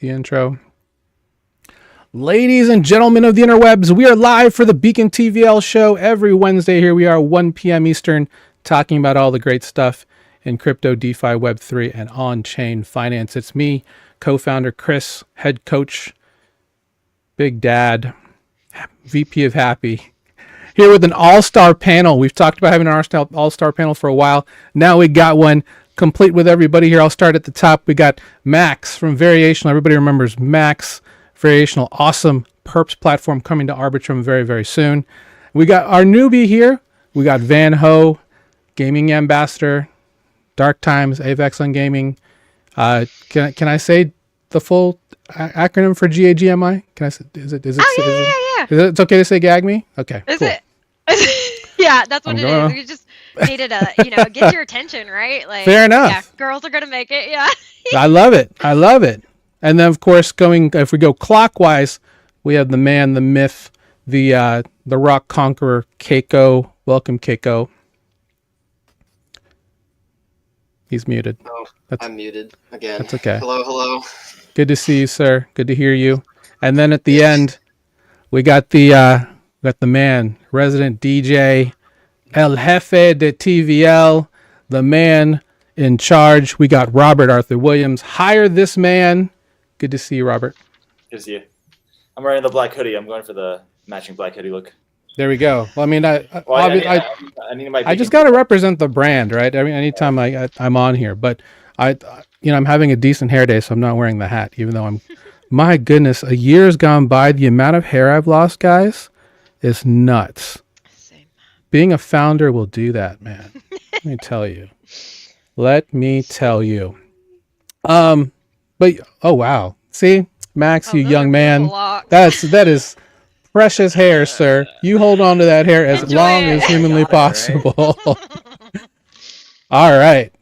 the intro. Ladies and gentlemen of the interwebs, we are live for the Beacon TVL show every Wednesday. Here we are, 1 p.m. Eastern, talking about all the great stuff in crypto, DeFi, Web3, and on-chain finance. It's me, co-founder Kris, head coach, big dad, VP of Happy, here with an all-star panel. We've talked about having an all-star panel for a while. Now we got one complete with everybody here. I'll start at the top. We got Max from Variational. Everybody remembers Max. Variational, awesome perps platform coming to Arbitrum very, very soon. We got our newbie here. We got Van Ho, gaming ambassador, Darktimes, AVEX on gaming. Can I say the full acronym for GAGMI? Can I say, is it? Yeah. Is it okay to say gag me? Okay. Is cool. it? Yeah, that's what it is. We just needed to, get your attention, right? Like, fair enough. Yeah, girls are gonna make it. Yeah. I love it. And then, of course, if we go clockwise, we have the man, the myth, the rock conqueror, Keiko. Welcome, Keiko. He's muted. Oh, I'm muted again. That's okay. Hello. Good to see you, sir. Good to hear you. And then at the end, we got the man, resident DJ, El Jefe de TVL, the man in charge. We got Robert Arthur Williams. Hire this man. Good to see you, Robert. Good to see you. I'm wearing the black hoodie. I'm going for the matching black hoodie look. There we go. Well, I mean, I just got to represent the brand, right? I mean, anytime I'm on here, but I'm having a decent hair day, so I'm not wearing the hat, even though my goodness, a year's gone by. The amount of hair I've lost, guys, is nuts. Same. Being a founder will do that, man. Let me tell you. But oh wow, see, Max, you young man, that is precious hair, sir. You hold on to that hair as long as humanly possible. All right.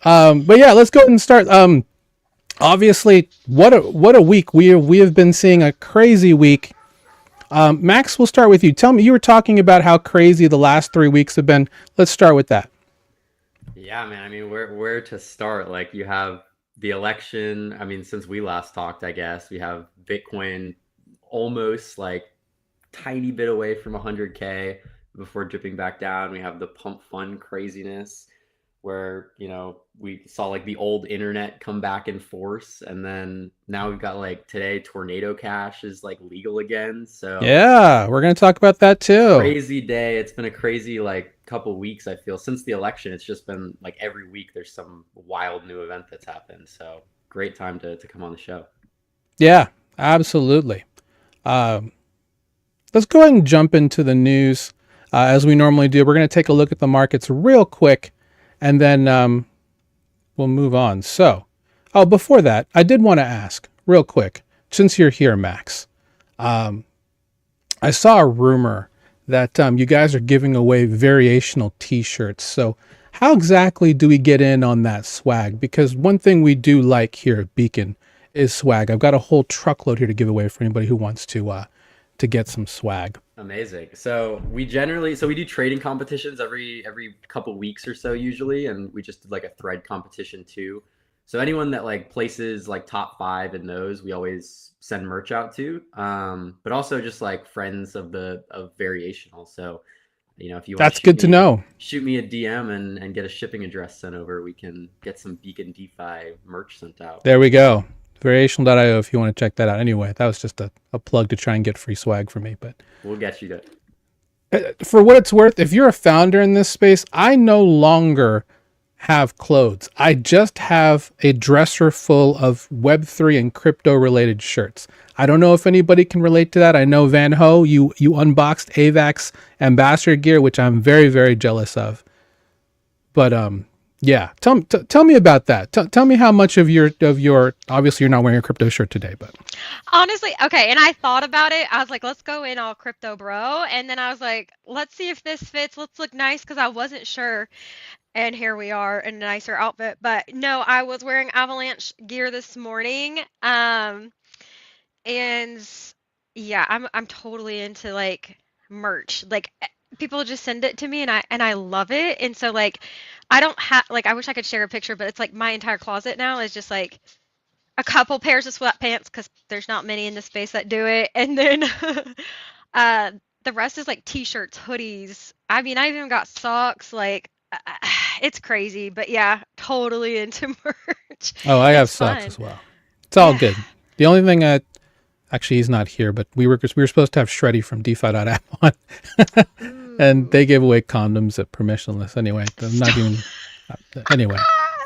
But yeah, let's go ahead and start. Obviously, what a week we have been seeing, a crazy week. Max, we'll start with you. Tell me, you were talking about how crazy the last 3 weeks have been. Let's start with that. Yeah, man. I mean, where to start? Like, you have the election. I mean, since we last talked, I guess we have Bitcoin almost like tiny bit away from 100K before dipping back down. We have the pump fund craziness where, we saw like the old internet come back in force. And then now we've got like today, Tornado Cash is like legal again. So yeah, we're going to talk about that too. Crazy day. It's been a crazy couple weeks. I feel since the election, it's just been like every week there's some wild new event that's happened. So great time to come on the show. Yeah, absolutely. Let's go ahead and jump into the news as we normally do. We're going to take a look at the markets real quick, and then we'll move on. So, before that, I did want to ask real quick, since you're here, Max, I saw a rumor that you guys are giving away Variational t-shirts. So how exactly do we get in on that swag? Because one thing we do like here at Beacon is swag. I've got a whole truckload here to give away for anybody who wants to get some swag. Amazing. So we do trading competitions every couple weeks or so usually, and we just did like a thread competition too. So anyone that places top 5 in those, we always send merch out to. But also just friends of Variational. So if you want, that's good to know. Shoot me a DM and get a shipping address sent over. We can get some Beacon DeFi merch sent out. There we go. Variational.io if you want to check that out. Anyway, that was just a plug to try and get free swag for me, but we'll get you that. For what it's worth, if you're a founder in this space, I no longer have clothes. I just have a dresser full of Web3 and crypto related shirts. I don't know if anybody can relate to that. I know Van Ho, you unboxed AVEX ambassador gear, which I'm very, very jealous of. But yeah, tell me about that. Tell me how much of your obviously you're not wearing a crypto shirt today, but honestly, okay. And I thought about it. I was like, let's go in all crypto, bro. And then I was like, let's see if this fits. Let's look nice, because I wasn't sure. And here we are in a nicer outfit. But no, I was wearing Avalanche gear this morning. And yeah, I'm totally into merch. People just send it to me, and I love it. And so I don't have I wish I could share a picture, but it's my entire closet now is just a couple pairs of sweatpants because there's not many in the space that do it, and then the rest is like t-shirts, hoodies. I mean, I even got socks. Like, it's crazy, but yeah, totally into merch. Oh, I have It's socks fun. as well. It's all Yeah. good. The only thing actually he's not here, but we were supposed to have Shreddy from DeFi.app on, and they gave away condoms at permissionless. Anyway, I'm not even anyway.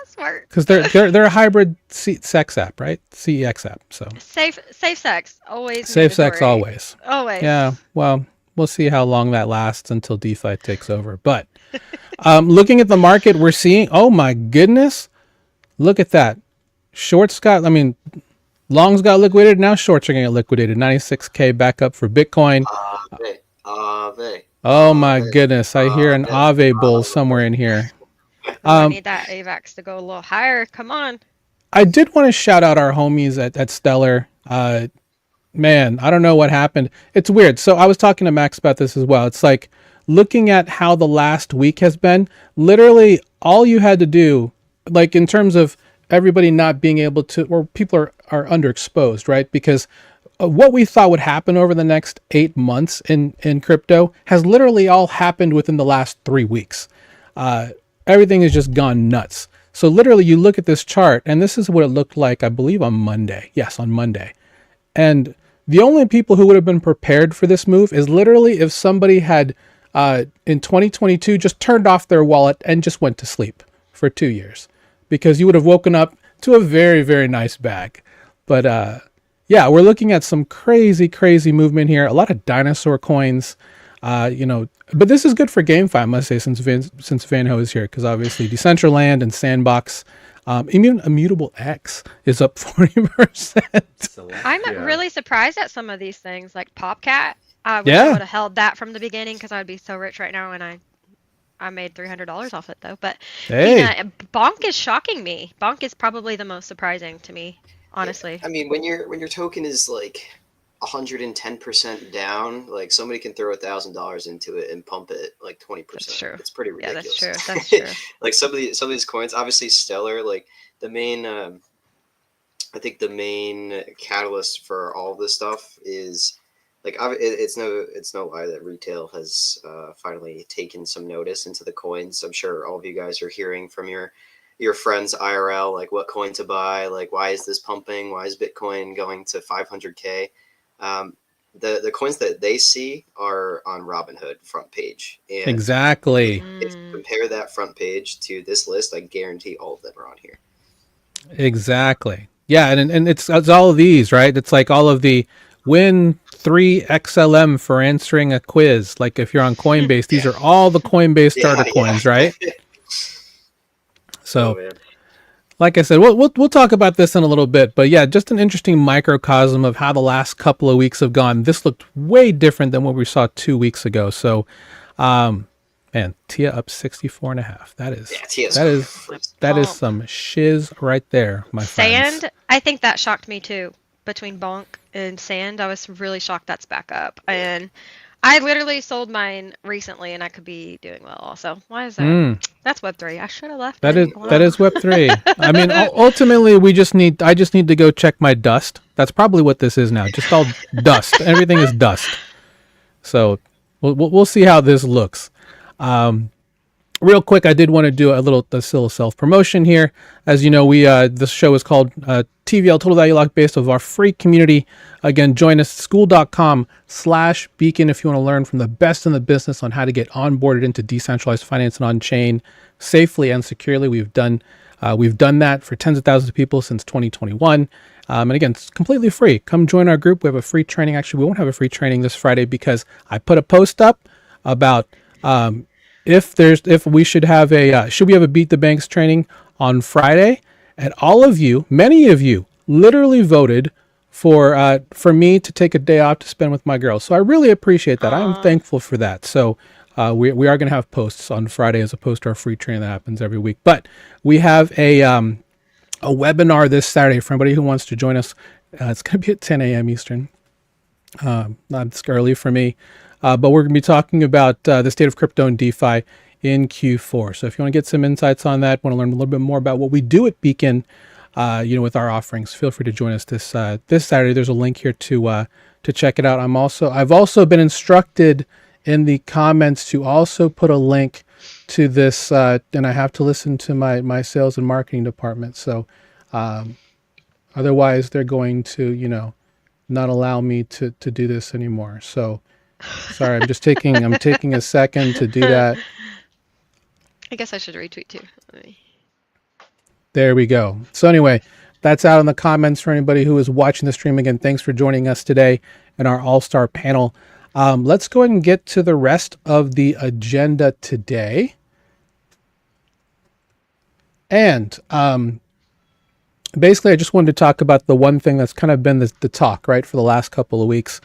Smart. Because they're a hybrid sex app, right? CEX app. So Safe sex always. safe sex mandatory. always. Always. Yeah. Well, we'll see how long that lasts until DeFi takes over. But looking at the market, we're seeing. Oh my goodness! Look at that. Shorts got. I mean, longs got liquidated. Now shorts are going to get liquidated. 96K back up for Bitcoin. Ave. Oh my goodness! I hear an Ave bull somewhere in here. I need that AVAX to go a little higher. Come on. I did want to shout out our homies at Stellar. Man, I don't know what happened. It's weird. So I was talking to Max about this as well. It's like looking at how the last week has been, literally all you had to do, like in terms of everybody not being able to, or people are underexposed, right? Because what we thought would happen over the next 8 months in crypto has literally all happened within the last 3 weeks. Everything has just gone nuts. So literally you look at this chart, and this is what it looked like, I believe on Monday. Yes, on Monday. And the only people who would have been prepared for this move is literally if somebody had, in 2022, just turned off their wallet and just went to sleep for 2 years. Because you would have woken up to a very, very nice bag. But yeah, we're looking at some crazy, crazy movement here. A lot of dinosaur coins. But this is good for GameFi, I must say, since Vanho is here, because obviously Decentraland and Sandbox, even Immutable X is up 40%. I'm really surprised at some of these things, like Popcat. I wish Yeah. I would have held that from the beginning because I'd be so rich right now, and I made $300 off it though. But Hey. Bonk is shocking me. Bonk is probably the most surprising to me, honestly. I mean, when your token is like 110% down, like somebody can throw $1,000 into it and pump it like 20%. That's true. It's pretty Yeah, ridiculous. that's true. That's true. Like some of these coins, obviously Stellar, like the main, I think the main catalyst for all this stuff is like it's no lie that retail has finally taken some notice into the coins. I'm sure all of you guys are hearing from your friends IRL, like what coin to buy, like why is this pumping, why is Bitcoin going to 500K. The coins that they see are on Robinhood front page. And Exactly. if you compare that front page to this list, I guarantee all of them are on here. Exactly. Yeah, and it's all of these, right? It's like all of the win 3 XLM for answering a quiz. Like if you're on Coinbase, these are all the Coinbase starter coins, right? So, man. like I said, we'll talk about this in a little bit, but yeah, just an interesting microcosm of how the last couple of weeks have gone. This looked way different than what we saw 2 weeks ago. So, man, Tia up 64.5. That is some shiz right there, my friends. Sand, I think that shocked me too. Between Bonk and Sand, I was really shocked that's back up. And I literally sold mine recently, and I could be doing well also. Why is that? That's Web3. I should have left. That is Web3. I mean, ultimately, I just need to go check my dust. That's probably what this is now. Just all dust. Everything is dust. So we'll see how this looks. Real quick, I did want to do a little self-promotion here. As you know, this show is called TVL, Total Value Lock, based of our free community. Again, join us, Skool.com/beacon if you want to learn from the best in the business on how to get onboarded into decentralized finance and on-chain safely and securely. We've done that for tens of thousands of people since 2021. And again, it's completely free. Come join our group. We have a free training. Actually, we won't have a free training this Friday because I put a post up about if we should have a Beat the Banks training on Friday, and many of you literally voted for me to take a day off to spend with my girls. So I really appreciate that. I'm thankful for that. So we are going to have posts on Friday as opposed to our free training that happens every week. But we have a webinar this Saturday for anybody who wants to join us. It's going to be at 10 a.m. Eastern. Not early for me. But we're going to be talking about the state of crypto and DeFi in Q4. So if you want to get some insights on that, want to learn a little bit more about what we do at Beacon, with our offerings, feel free to join us this Saturday. There's a link here to check it out. I've also been instructed in the comments to also put a link to this, and I have to listen to my sales and marketing department. So otherwise they're going to, not allow me to do this anymore. So sorry, I'm taking a second to do that. I guess I should retweet too. There we go. So anyway, that's out in the comments for anybody who is watching the stream. Again, thanks for joining us today in our all-star panel. Let's go ahead and get to the rest of the agenda today. And basically, I just wanted to talk about the one thing that's kind of been the talk, right, for the last couple of weeks.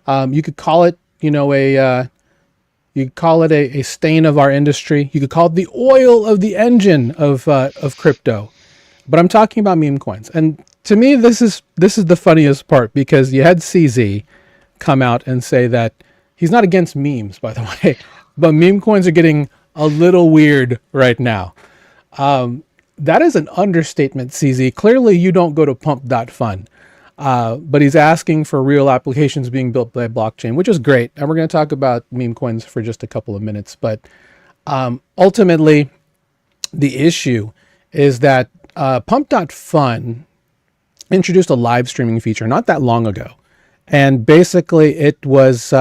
You could call it, a stain of our industry. You could call it the oil of the engine of crypto. But I'm talking about meme coins. And to me, this is the funniest part, because you had CZ come out and say that he's not against memes, by the way, but meme coins are getting a little weird right now. That is an understatement, CZ. Clearly, you don't go to pump.fun. But he's asking for real applications being built by blockchain, which is great. And we're going to talk about meme coins for just a couple of minutes. But ultimately, the issue is that pump.fun introduced a live streaming feature not that long ago. And basically, it was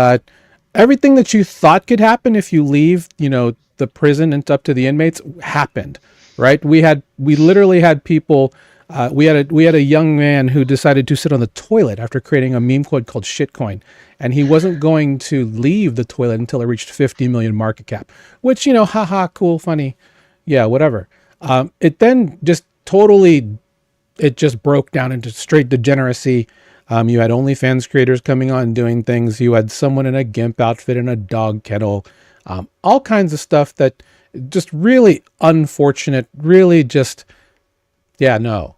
everything that you thought could happen if you leave, the prison and up to the inmates happened. Right? We literally had people. We had a young man who decided to sit on the toilet after creating a meme coin called Shitcoin, and he wasn't going to leave the toilet until it reached 50 million market cap. Which, haha, cool, funny, yeah, whatever. It then just broke down into straight degeneracy. You had OnlyFans creators coming on doing things. You had someone in a GIMP outfit in a dog kennel. All kinds of stuff that just really unfortunate, really just, yeah, no.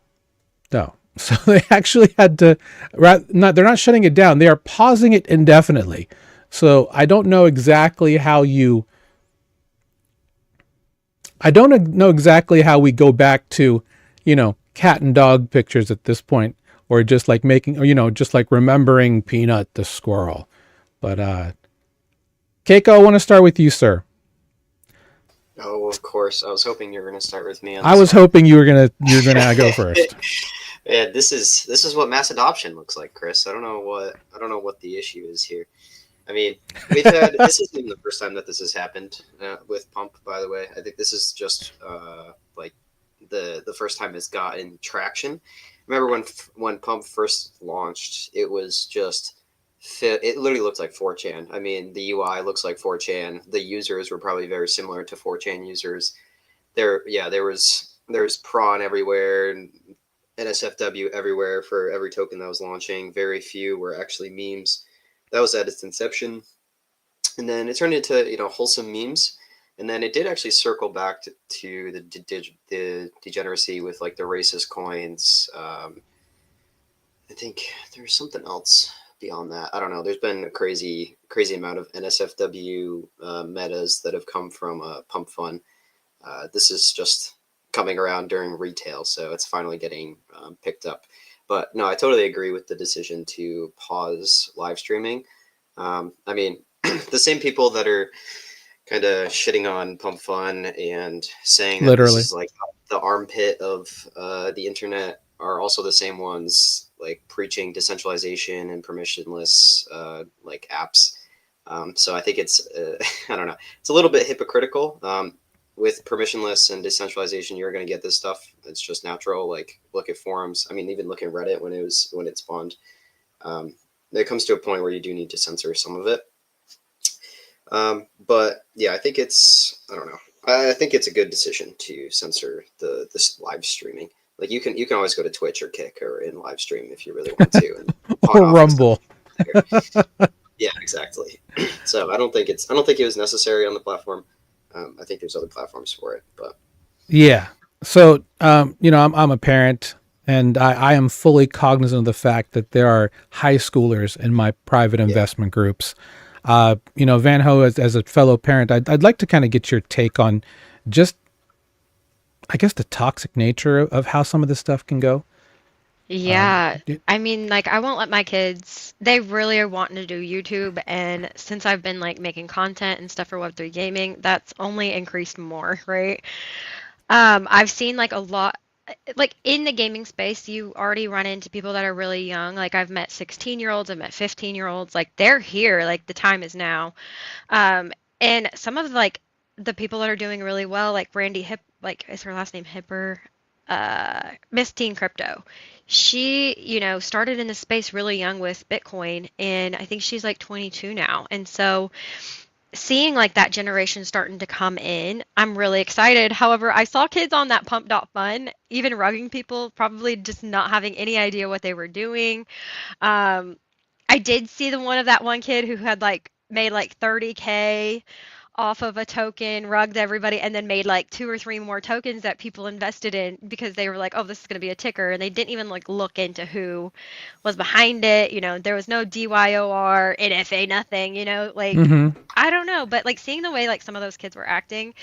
So they actually had to, they're not shutting it down. They are pausing it indefinitely. So I don't know exactly how we go back to, cat and dog pictures at this point, or just like just like remembering Peanut the squirrel. But Keiko, I want to start with you, sir. Oh, of course. I was hoping you were going to start with me. I was hoping you were gonna go first. Yeah, this is what mass adoption looks like, Kris. I don't know what the issue is here. I mean, this isn't even the first time that this has happened with Pump. By the way, I think this is just like the first time it's gotten traction. Remember when Pump first launched? It was just. It literally looked like 4chan. I mean, the UI looks like 4chan. The users were probably very similar to 4chan users. There was prawn everywhere and NSFW everywhere for every token that was launching. Very few were actually memes. That was at its inception, and then it turned into wholesome memes. And then it did actually circle back to the degeneracy with like the racist coins. I think there's something else beyond that. I don't know. There's been a crazy amount of NSFW metas that have come from Pump Fun. This is just coming around during retail, so it's finally getting picked up. But no, I totally agree with the decision to pause live streaming. I mean, the same people that are kind of shitting on Pump Fun and saying that this is like the armpit of the internet are also the same ones like preaching decentralization and permissionless like apps. So I think it's I don't know, it's a little bit hypocritical. With permissionless and decentralization, you're going to get this stuff. It's just natural. Like look at forums. I mean, even look at Reddit when it spawned. There comes to a point where you do need to censor some of it. But yeah, I think I don't know. I think it's a good decision to censor this live streaming. Like you can always go to Twitch or Kick or in live stream if you really want to. And or Rumble. Yeah, exactly. So I don't think it was necessary on the platform. I think there's other platforms for it, but yeah. So I'm a parent, and I am fully cognizant of the fact that there are high schoolers in my private investment groups. Van Ho, as a fellow parent, I'd like to kind of get your take on just I guess the toxic nature of how some of this stuff can go. Yeah. Y- I mean, like, I won't let my kids, they really are wanting to do YouTube. And since I've been like making content and stuff for Web3 gaming, that's only increased more, right? I've seen like a lot, like in the gaming space, you already run into people that are really young. Like, I've met 16-year-olds, I've met 15-year-olds. Like, they're here, like, the time is now. Um, and some of like the people that are doing really well, like Brandy Hip, like is her last name Hipper, Miss Teen Crypto. She, started in the space really young with Bitcoin, and I think she's like 22 now. And so seeing like that generation starting to come in, I'm really excited. However, I saw kids on that Pump.Fun, even rugging people, probably just not having any idea what they were doing. Um, I did see the one of that one kid who had like made like 30K off of a token, rugged everybody, and then made like 2 or 3 more tokens that people invested in because they were like, oh, this is going to be a ticker. And they didn't even like look into who was behind it. There was no DYOR, NFA, nothing, like, Mm-hmm. I don't know. But like seeing the way like some of those kids were acting,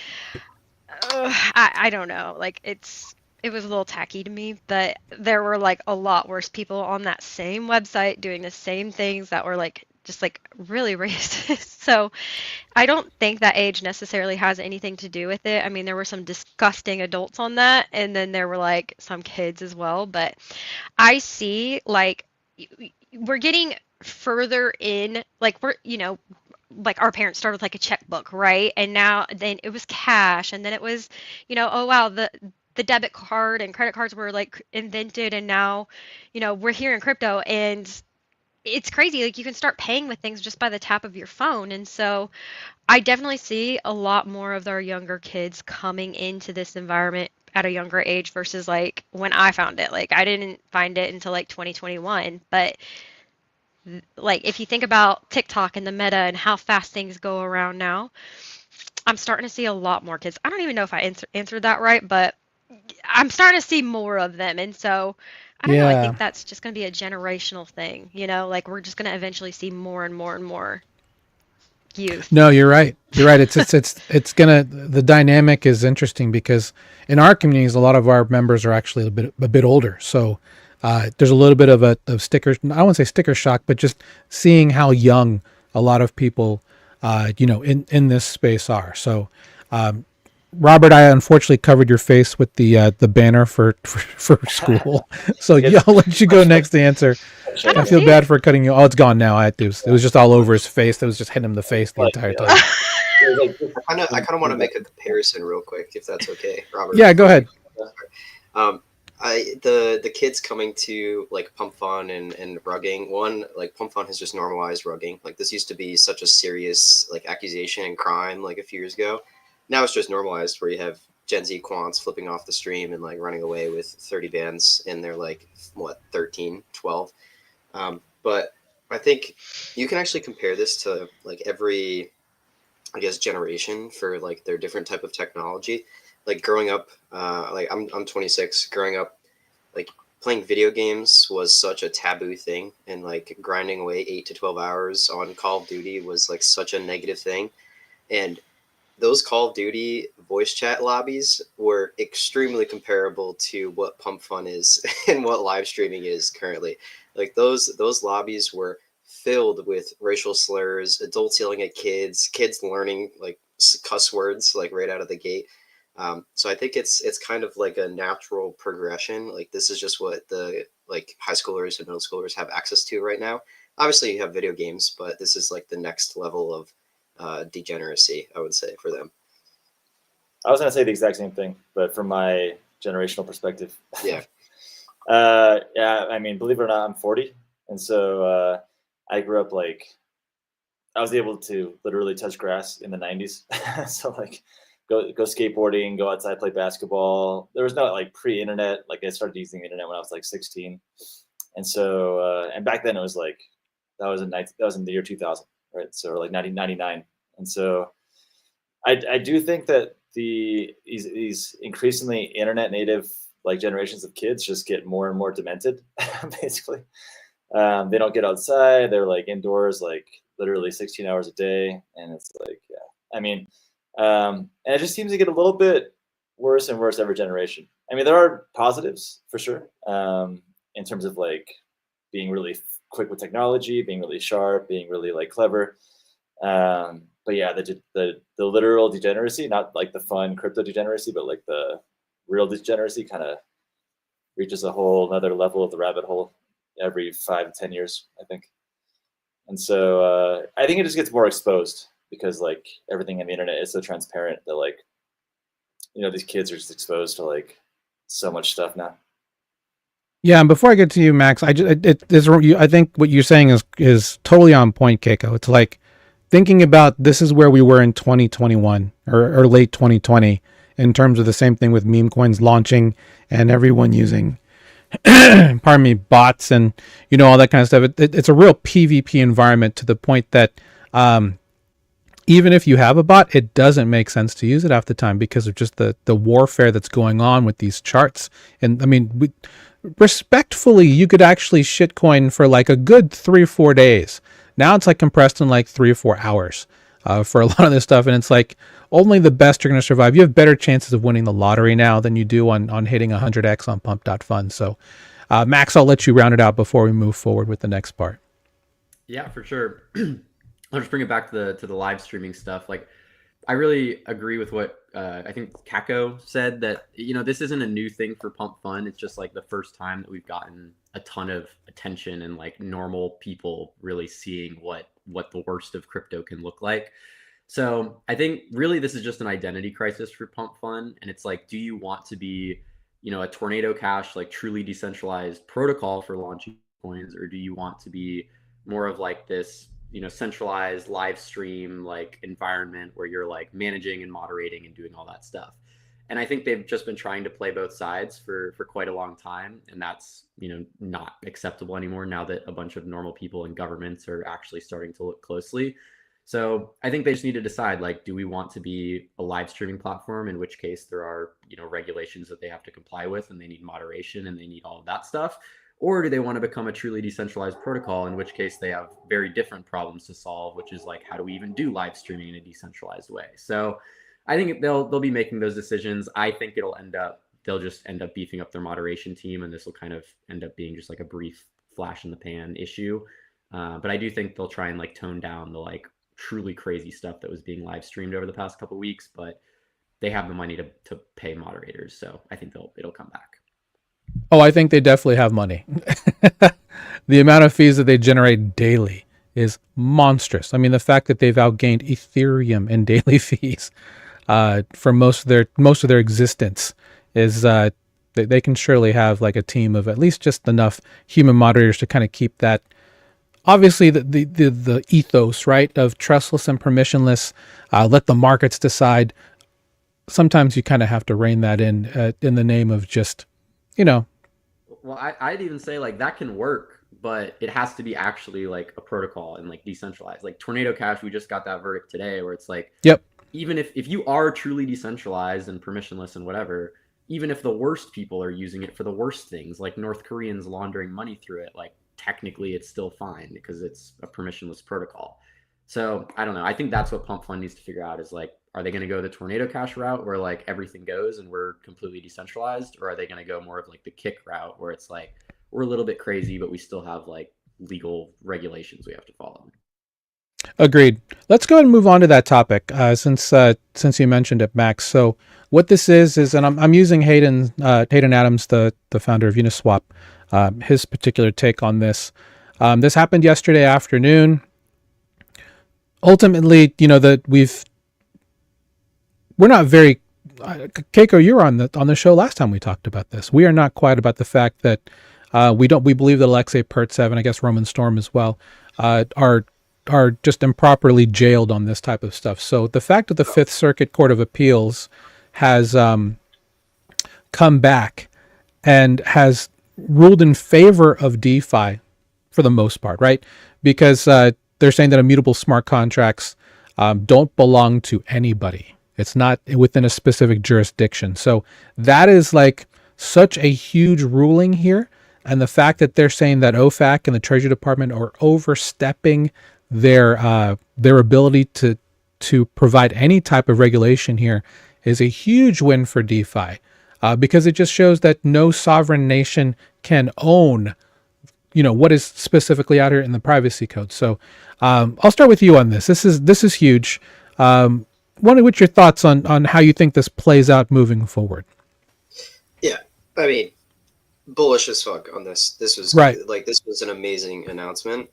I don't know. Like it was a little tacky to me, but there were like a lot worse people on that same website doing the same things that were like just like really racist. So I don't think that age necessarily has anything to do with it. I mean, there were some disgusting adults on that, and then there were like some kids as well. But I see like we're getting further in, like like our parents started with like a checkbook, right? And now then it was cash, and then it was, oh wow, the debit card and credit cards were like invented, and now, we're here in crypto, and it's crazy. Like you can start paying with things just by the tap of your phone. And so I definitely see a lot more of our younger kids coming into this environment at a younger age versus like when I found it. Like I didn't find it until like 2021. But like if you think about TikTok and the meta and how fast things go around now, I'm starting to see a lot more kids. I don't even know if I answered that right, but I'm starting to see more of them. And so I don't know. I Yeah. think that's just going to be a generational thing, like we're just going to eventually see more and more and more youth. No, you're right. You're right. It's gonna, the dynamic is interesting because in our communities, a lot of our members are actually a bit older. So there's a little bit of sticker. I won't say sticker shock, but just seeing how young a lot of people, in this space are. So, Robert, I unfortunately covered your face with the banner for Skool. So yeah, I'll let you go next to answer. I I don't feel see bad it. for cutting you. Oh, it's gone now. It was just all over his face. That was just hitting him in the face the entire time. I kind of want to make a comparison real quick, if that's okay, Robert. Yeah, go ahead. The kids coming to like Pump Fun and rugging. One, like Pump Fun has just normalized rugging. Like this used to be such a serious like accusation and crime like a few years ago. Now it's just normalized where you have Gen Z quants flipping off the stream and like running away with 30 bands and they're like what 13, 12. But I think you can actually compare this to like every, I guess, generation for like their different type of technology. Like growing up, like I'm 26. Growing up, like playing video games was such a taboo thing, and like grinding away 8 to 12 hours on Call of Duty was like such a negative thing. And those Call of Duty voice chat lobbies were extremely comparable to what Pump Fun is and what live streaming is currently. Like those lobbies were filled with racial slurs, adults yelling at kids learning like cuss words like right out of the gate. So I think it's kind of like a natural progression. Like this is just what the like high schoolers and middle schoolers have access to right now. Obviously, you have video games, but this is like the next level of degeneracy, I would say, for them. I was gonna say the exact same thing, but from my generational perspective. Yeah. Yeah. I mean, believe it or not, I'm 40, and so I grew up like I was able to literally touch grass in the 90s. So like go skateboarding, go outside, play basketball. There was no like pre-internet. Like I started using the internet when I was like 16, and so and back then it was like that was in the year 2000, right? So like 1999, and so I do think that these increasingly internet native like generations of kids just get more and more demented. Basically, they don't get outside. They're like indoors, like literally 16 hours a day, and it's like, yeah. I mean, and it just seems to get a little bit worse and worse every generation. I mean, there are positives for sure, in terms of like being really quick with technology, being really sharp, being really like clever. But yeah, the literal degeneracy, not like the fun crypto degeneracy, but like the real degeneracy kind of reaches a whole another level of the rabbit hole every 5 to 10 years, I think. And so I think it just gets more exposed because like everything on the internet is so transparent that like, you know, these kids are just exposed to like so much stuff now. Yeah, and before I get to you, Max, I think what you're saying is totally on point, Keiko. It's like thinking about this is where we were in 2021 or late 2020 in terms of the same thing with meme coins launching and everyone using, pardon me, bots and, you know, all that kind of stuff. It's a real PvP environment to the point that even if you have a bot, it doesn't make sense to use it half the time because of just the warfare that's going on with these charts. And I mean, respectfully, you could actually shitcoin for like a good 3 or 4 days. Now it's like compressed in like 3 or 4 hours for a lot of this stuff. And it's like only the best are going to survive. You have better chances of winning the lottery now than you do on hitting 100x on pump.fund. So Max, I'll let you round it out before we move forward with the next part. Yeah, for sure. I'll just bring it back to the live streaming stuff. Like, I really agree with what I think Kako said, that, you know, this isn't a new thing for Pump Fund. It's just like the first time that we've gotten a ton of attention and like normal people really seeing what the worst of crypto can look like. So I think really this is just an identity crisis for Pump Fund. And it's like, do you want to be, you know, a Tornado Cash, like truly decentralized protocol for launching coins, or do you want to be more of like this, you know, centralized live stream like environment where you're like managing and moderating and doing all that stuff? And I think they've just been trying to play both sides for quite a long time. And that's, you know, not acceptable anymore now that a bunch of normal people and governments are actually starting to look closely. So I think they just need to decide, like, do we want to be a live streaming platform, in which case there are, you know, regulations that they have to comply with and they need moderation and they need all of that stuff? Or do they want to become a truly decentralized protocol, in which case they have very different problems to solve, which is like, how do we even do live streaming in a decentralized way? So I think they'll be making those decisions. I think they'll just end up beefing up their moderation team, and this will kind of end up being just like a brief flash in the pan issue. But I do think they'll try and like tone down the like truly crazy stuff that was being live streamed over the past couple of weeks, but they have the money to pay moderators. So I think it'll come back. Oh, I think they definitely have money. The amount of fees that they generate daily is monstrous. I mean, the fact that they've outgained Ethereum in daily fees for most of their existence is they can surely have like a team of at least just enough human moderators to kind of keep that. Obviously, the ethos, right, of trustless and permissionless, let the markets decide. Sometimes you kind of have to rein that in the name of just, you know. Well, I'd even say like that can work, but it has to be actually like a protocol and like decentralized. Like Tornado Cash, we just got that verdict today where it's like, yep. Even if you are truly decentralized and permissionless and whatever, even if the worst people are using it for the worst things, like North Koreans laundering money through it, like technically it's still fine because it's a permissionless protocol. So I don't know. I think that's what Pump Fund needs to figure out is like, are they going to go the Tornado Cash route where like everything goes and we're completely decentralized? Or are they going to go more of like the Kick route where it's like, we're a little bit crazy, but we still have like legal regulations we have to follow? Agreed. Let's go ahead and move on to that topic since you mentioned it, Max. So what this is, and I'm using Hayden Adams, the founder of Uniswap, his particular take on this. This happened yesterday afternoon. Ultimately, you know, that we're not very. Keiko, you were on the show last time we talked about this. We are not quiet about the fact that we believe that Alexei Pertsev and I guess Roman Storm as well are just improperly jailed on this type of stuff. So the fact that the Fifth Circuit Court of Appeals has come back and has ruled in favor of DeFi for the most part, right? Because they're saying that immutable smart contracts don't belong to anybody. It's not within a specific jurisdiction. So that is like such a huge ruling here. And the fact that they're saying that OFAC and the Treasury Department are overstepping their ability to provide any type of regulation here is a huge win for DeFi, because it just shows that no sovereign nation can own, what is specifically out here in the privacy code. So I'll start with you on this. This is huge. What's your thoughts on how you think this plays out moving forward? Yeah, I mean, bullish as fuck on this. This was right. This was an amazing announcement.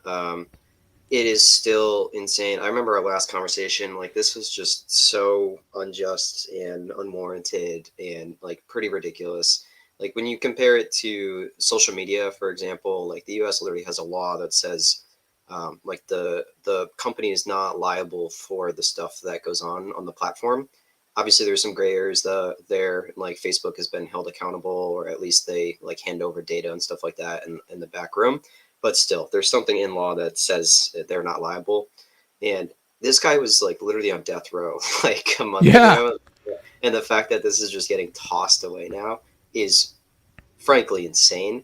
It is still insane. I remember our last conversation. Like, this was just so unjust and unwarranted and like pretty ridiculous. Like, when you compare it to social media, for example, like the U.S. literally has a law that says like the company is not liable for the stuff that goes on the platform. Obviously, there's some gray areas there. Like, Facebook has been held accountable, or at least they like hand over data and stuff like that in the back room. But still, there's something in law that says that they're not liable. And this guy was like literally on death row like a month ago. And the fact that this is just getting tossed away now is frankly insane.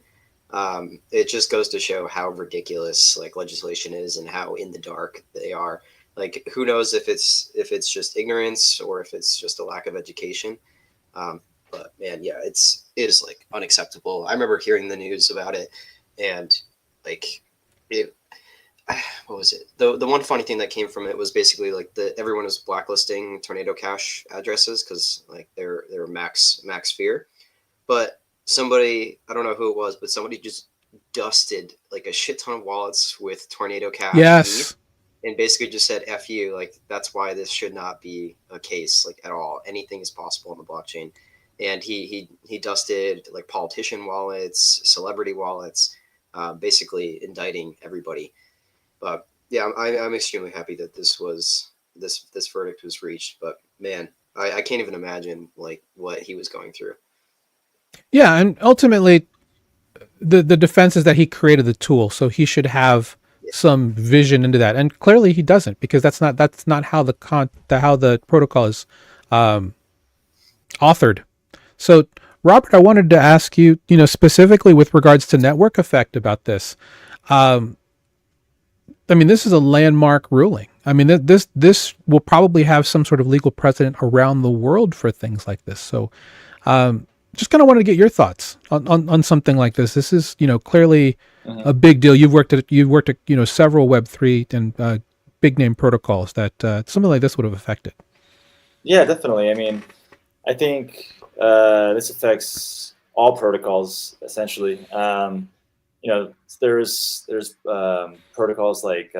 It just goes to show how ridiculous like legislation is and how in the dark they are. Like, who knows if it's just ignorance or if it's just a lack of education. But man, yeah, it is like unacceptable. I remember hearing the news about it, and like what was it? The one funny thing that came from it was basically like everyone was blacklisting Tornado Cash addresses because like they're max fear. But somebody, I don't know who it was, but somebody just dusted like a shit ton of wallets with Tornado Cash. Yes. And basically just said, F you, like, that's why this should not be a case, like, at all. Anything is possible on the blockchain. And he dusted, like, politician wallets, celebrity wallets, basically indicting everybody. But, yeah, I'm extremely happy that this verdict was reached. But, man, I can't even imagine, like, what he was going through. Yeah, and ultimately, the defense is that he created the tool, so he should have some vision into that, and clearly he doesn't, because that's not how the protocol is authored. So, Robert, I wanted to ask you, specifically with regards to network effect about this. I mean, this is a landmark ruling. I mean, this will probably have some sort of legal precedent around the world for things like this. So, just kind of wanted to get your thoughts on something like this. This is, clearly a big deal. You've worked at several Web3 and big name protocols that something like this would have affected. Yeah, definitely. I mean, I think this affects all protocols essentially. There's protocols like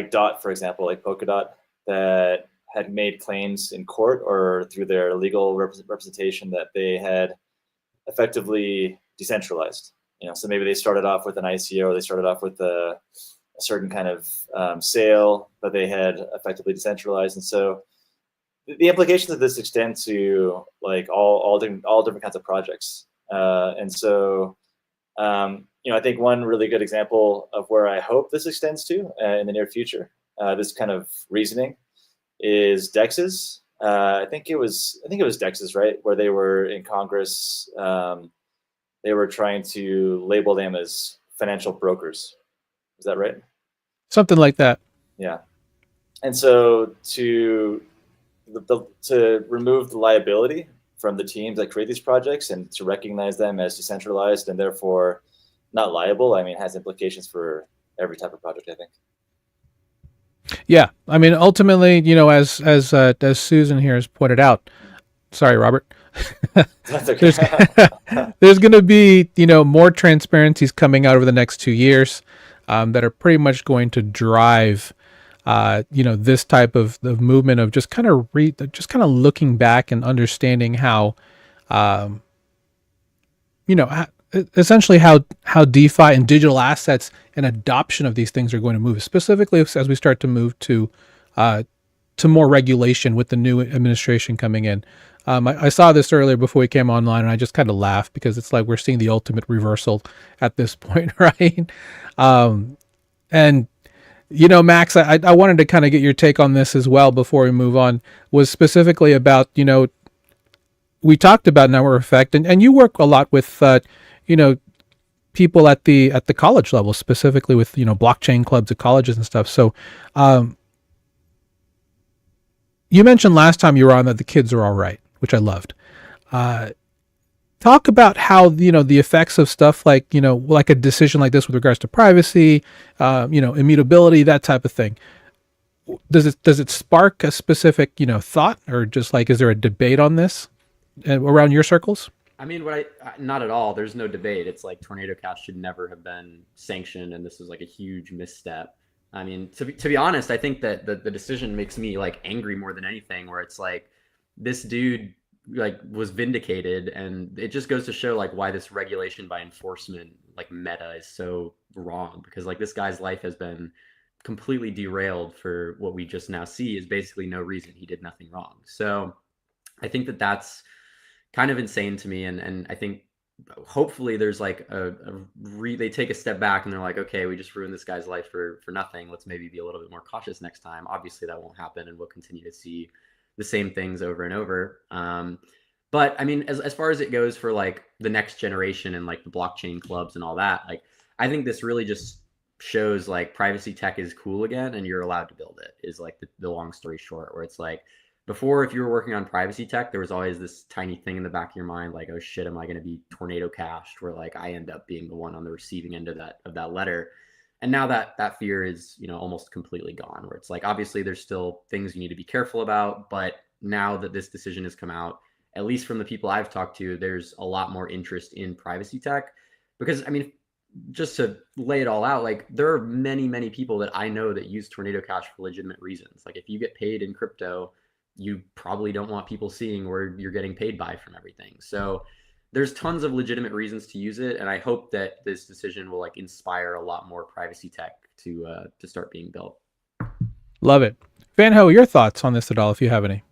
Dot, for example, like Polkadot, that had made claims in court or through their legal representation that they had effectively decentralized. So maybe they started off with an ICO, or they started off with a certain kind of sale, but they had effectively decentralized. And so the implications of this extend to like all different kinds of projects. And so I think one really good example of where I hope this extends to in the near future, this kind of reasoning, is DEXs. I think it was DEXs, right, where they were in Congress. They were trying to label them as financial brokers. Is that right? Something like that. Yeah. And so to remove the liability from the teams that create these projects and to recognize them as decentralized and therefore not liable, I mean, has implications for every type of project, I think. Yeah, I mean, ultimately, as Susan here has pointed out. Sorry, Robert. That's okay. There's going to be more transparencies coming out over the next 2 years that are pretty much going to drive this type of movement of just kind of looking back and understanding how essentially how DeFi and digital assets and adoption of these things are going to move, specifically as we start to move to more regulation with the new administration coming in. I saw this earlier before we came online, and I just kind of laughed because it's like we're seeing the ultimate reversal at this point, right? And Max, I wanted to kind of get your take on this as well before we move on. Was specifically about we talked about network effect, and you work a lot with people at the college level, specifically with blockchain clubs at colleges and stuff. So you mentioned last time you were on that the kids are all right, which I loved. Talk about how, the effects of stuff like, like a decision like this with regards to privacy, immutability, that type of thing. Does it spark a specific, thought, or just like, is there a debate on this around your circles? I mean, not at all. There's no debate. It's like Tornado Cash should never have been sanctioned, and this was like a huge misstep. I mean, to be honest, I think that the decision makes me like angry more than anything, where it's like this dude like was vindicated, and it just goes to show like why this regulation by enforcement like meta is so wrong, because like this guy's life has been completely derailed for what we just now see is basically no reason. He did nothing wrong. So I think that that's kind of insane to me, and I think hopefully there's like they take a step back and they're like, okay, we just ruined this guy's life for nothing. Let's maybe be a little bit more cautious next time. Obviously that won't happen, and we'll continue to see the same things over and over. But I mean, as far as it goes for like the next generation and like the blockchain clubs and all that, like I think this really just shows like privacy tech is cool again, and you're allowed to build it, is like the long story short, where it's like before, if you were working on privacy tech, there was always this tiny thing in the back of your mind, like, oh shit, am I going to be tornado cashed, where like I end up being the one on the receiving end of that letter. And now that fear is, almost completely gone, where it's like, obviously there's still things you need to be careful about, but now that this decision has come out, at least from the people I've talked to, there's a lot more interest in privacy tech. Because I mean, just to lay it all out, like there are many, many people that I know that use Tornado Cash for legitimate reasons. Like if you get paid in crypto, you probably don't want people seeing where you're getting paid by from everything. So there's tons of legitimate reasons to use it, and I hope that this decision will like inspire a lot more privacy tech to start being built. Love it. Van Ho, your thoughts on this at all, if you have any?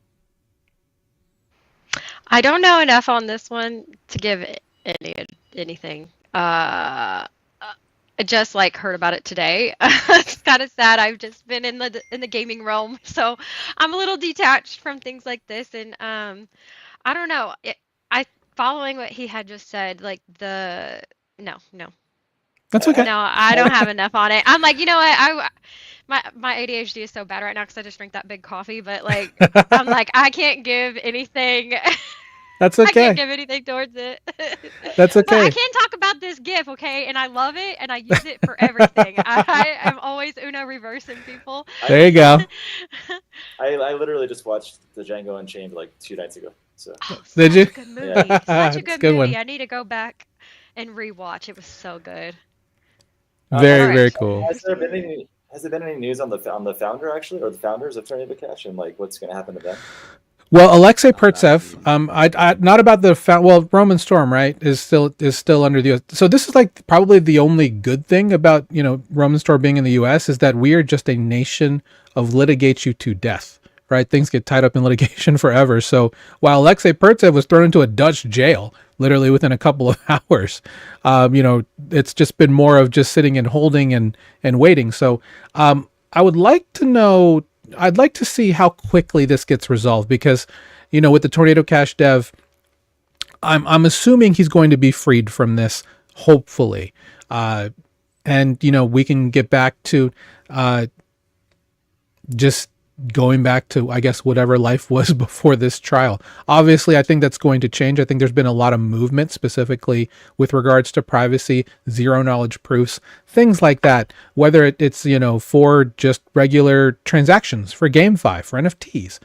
I don't know enough on this one to give anything. I just like heard about it today. It's kind of sad. I've just been in the gaming realm, so I'm a little detached from things like this. And I don't know. Following what he had just said, like no. That's okay. No, I don't have enough on it. I'm like, you know what? My ADHD is so bad right now because I just drank that big coffee. But like, I'm like, I can't give anything. That's okay. I can't give anything towards it. That's okay. But I can talk about this GIF, okay? And I love it, and I use it for everything. I am always Uno reversing people. There you go. I literally just watched the Django Unchained like 2 nights ago. So did you? A good movie. Yeah. Such a good movie. One. I need to go back and rewatch. It was so good. Very, very cool. Has there been any news on the founder actually, or the founders of Tornado Cash, and like what's going to happen to them? Well, Alexei Pertsev, I not about the well, Roman Storm, right, is still under the US. So this is like probably the only good thing about, Roman Storm being in the US is that we are just a nation of litigate you to death, right? Things get tied up in litigation forever. So while Alexei Pertsev was thrown into a Dutch jail literally within a couple of hours, it's just been more of just sitting and holding and waiting. So I would like to know, I'd like to see how quickly this gets resolved, because, with the Tornado Cash dev, I'm assuming he's going to be freed from this, hopefully. And, we can get back to just going back to, I guess, whatever life was before this trial. Obviously, I think that's going to change. I think there's been a lot of movement specifically with regards to privacy, zero knowledge proofs, things like that, whether it's, for just regular transactions, for GameFi, for NFTs.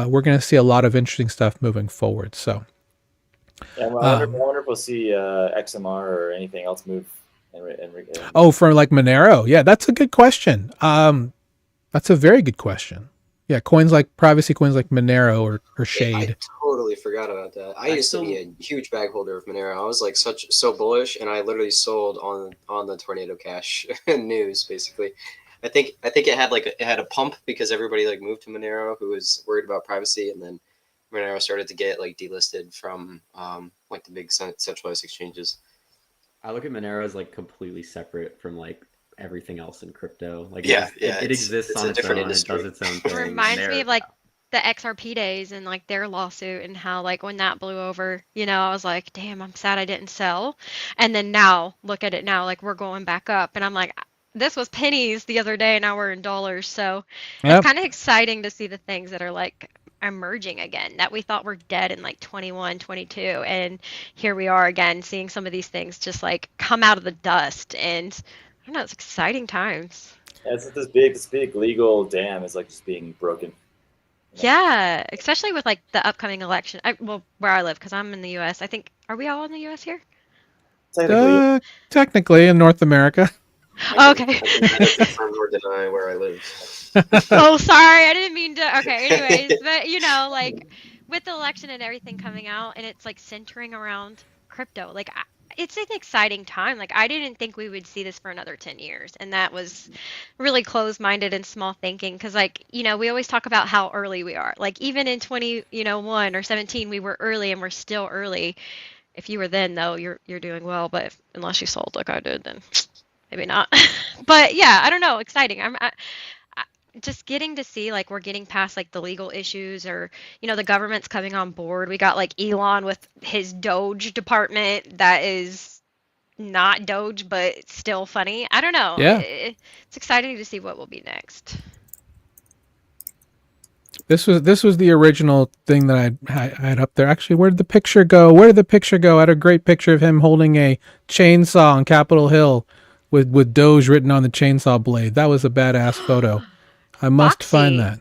We're going to see a lot of interesting stuff moving forward. So, yeah, I wonder if we'll see XMR or anything else move. For like Monero. Yeah, that's a good question. That's a very good question. Yeah, privacy coins like Monero or Shade. I totally forgot about that. I used to be a huge bag holder of Monero. I was like so bullish, and I literally sold on the Tornado Cash news. Basically, I think it had a pump because everybody like moved to Monero who was worried about privacy, and then Monero started to get like delisted from like the big centralized exchanges. I look at Monero as like completely separate from like everything else in crypto. Like it exists on its own. It does its own thing. It reminds me of like the XRP days and like their lawsuit, and how like when that blew over, I was like, damn, I'm sad I didn't sell. And then now look at it now, like we're going back up, and I'm like, this was pennies the other day, and now we're in dollars. So it's kind of exciting to see the things that are like emerging again that we thought were dead in like 21, 22. And here we are again seeing some of these things just like come out of the dust. And I don't know, it's exciting times. Yeah, it's like this big legal dam is like just being broken. Yeah, especially with like the upcoming election. Well, where I live, because I'm in the U.S. I think, are we all in the U.S. here? Technically, Technically in North America. Okay. I can confirm or deny where I live. Oh, sorry, I didn't mean to. Okay, anyways, but you know, like with the election and everything coming out, and it's like centering around crypto, like it's an exciting time. Like I didn't think we would see this for another 10 years, and that was really closed-minded and small thinking. Because like you know, we always talk about how early we are. Like even in 21 or 17, we were early, and we're still early. If you were then, though, you're doing well. But unless you sold like I did, then maybe not. But yeah, I don't know. Exciting. Just getting to see like we're getting past like the legal issues, or you know, the government's coming on board. We got like Elon with his Doge department that is not Doge but still funny. I don't know. Yeah. It's exciting to see what will be next. This was the original thing that I had up there. Actually, where did the picture go? Where did the picture go? I had a great picture of him holding a chainsaw on Capitol Hill with Doge written on the chainsaw blade. That was a badass photo. I must find that.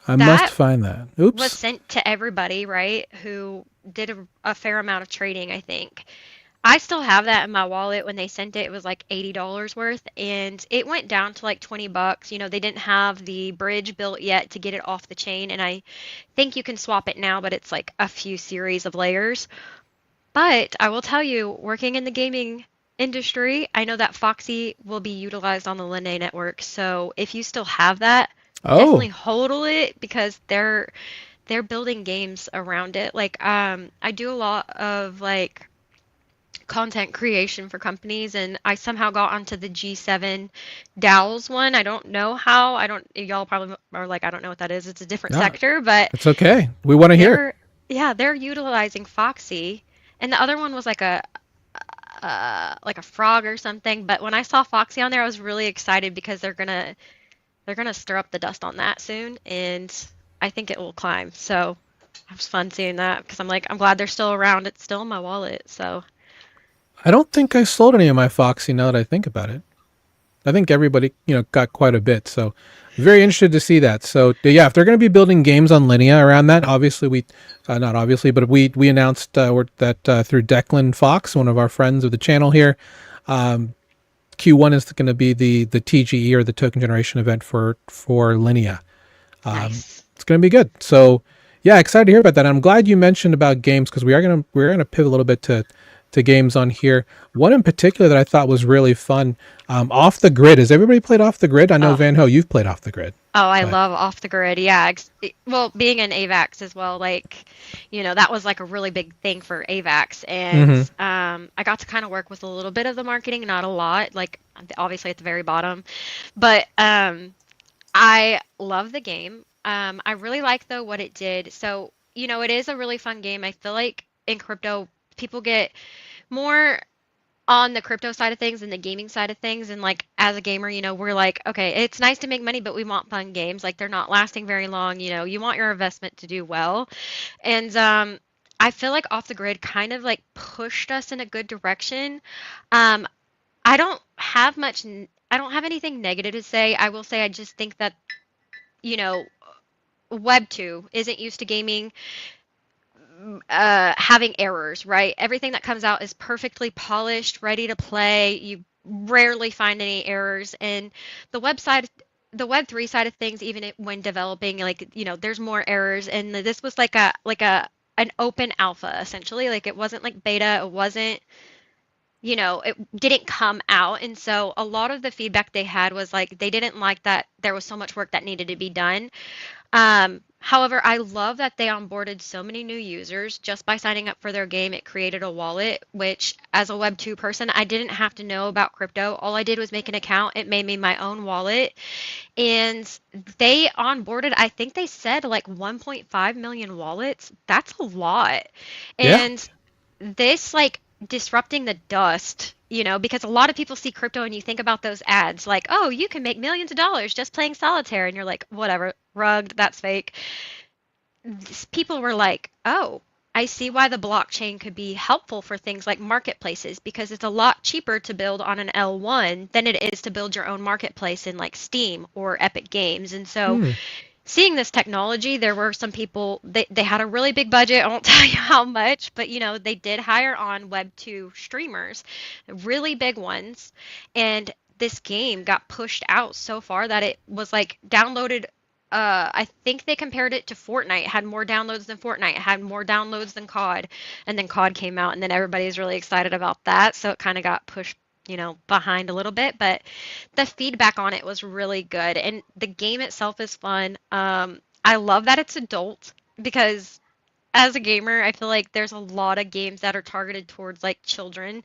I must find that. Oops. Was sent to everybody, right? Who did a fair amount of trading, I think. I still have that in my wallet. When they sent it, it was like $80 worth, and it went down to like $20. You know, they didn't have the bridge built yet to get it off the chain, and I think you can swap it now, but it's like a few series of layers. But I will tell you, working in the gaming industry, I know that Foxy will be utilized on the Linné network. So if you still have that, definitely hodl it, because they're building games around it. Like I do a lot of like content creation for companies, and I somehow got onto the G7 DAOs one. I don't know how. Y'all probably are like, I don't know what that is. It's a different sector, but it's okay. We want to hear. Yeah, they're utilizing Foxy, and the other one was like a frog or something. But when I saw Foxy on there, I was really excited because they're gonna stir up the dust on that soon, and I think it will climb. So it was fun seeing that, because I'm glad they're still around. It's still in my wallet. So I don't think I sold any of my Foxy now that I think about it. I think everybody, got quite a bit. So very interested to see that. So yeah, if they're going to be building games on Linea around that, obviously not obviously, but we announced that through Declan Fox, one of our friends of the channel here, Q1 is going to be the TGE, or the token generation event for Linea. nice. It's going to be good. So yeah, excited to hear about that. I'm glad you mentioned about games, because we're going to pivot a little bit to games on here. One in particular that I thought was really fun, Off the Grid. Has everybody played Off the Grid? I know, Van Ho, you've played Off the Grid. Oh, I love Off the Grid. Yeah. Well, being in AVAX as well, that was like a really big thing for AVAX. And I got to kind of work with a little bit of the marketing, not a lot, like obviously at the very bottom. But I love the game. I really like, though, what it did. So, it is a really fun game. I feel like in crypto, people get more on the crypto side of things and the gaming side of things. And like, as a gamer, we're like, okay, it's nice to make money, but we want fun games. Like, they're not lasting very long. You want your investment to do well. And I feel like Off the Grid kind of like pushed us in a good direction. I don't have anything negative to say. I will say, I just think that, Web 2 isn't used to gaming having errors, right? Everything that comes out is perfectly polished, ready to play. You rarely find any errors. And the Web 3 side of things, even when developing, there's more errors. And this was like an open alpha, essentially. Like, it wasn't like beta. It wasn't, it didn't come out. And so a lot of the feedback they had was like, they didn't like that there was so much work that needed to be done. However, I love that they onboarded so many new users just by signing up for their game. It created a wallet, which, as a Web 2 person, I didn't have to know about crypto. All I did was make an account. It made me my own wallet. And they onboarded, I think they said like 1.5 million wallets. That's a lot. And this, like, disrupting the dust, because a lot of people see crypto and you think about those ads like, oh, you can make millions of dollars just playing solitaire, and you're like, whatever, rugged, that's fake. people were like, oh, I see why the blockchain could be helpful for things like marketplaces, because it's a lot cheaper to build on an L1 than it is to build your own marketplace in like Steam or Epic Games. And so seeing this technology, there were some people, they had a really big budget. I won't tell you how much, but they did hire on Web2 streamers, really big ones. And this game got pushed out so far that it was like downloaded. I think they compared it to Fortnite. It had more downloads than Fortnite. It had more downloads than COD. And then COD came out, and then everybody's really excited about that. So it kind of got pushed, behind a little bit. But the feedback on it was really good. And the game itself is fun. I love that it's adult, because as a gamer, I feel like there's a lot of games that are targeted towards like children.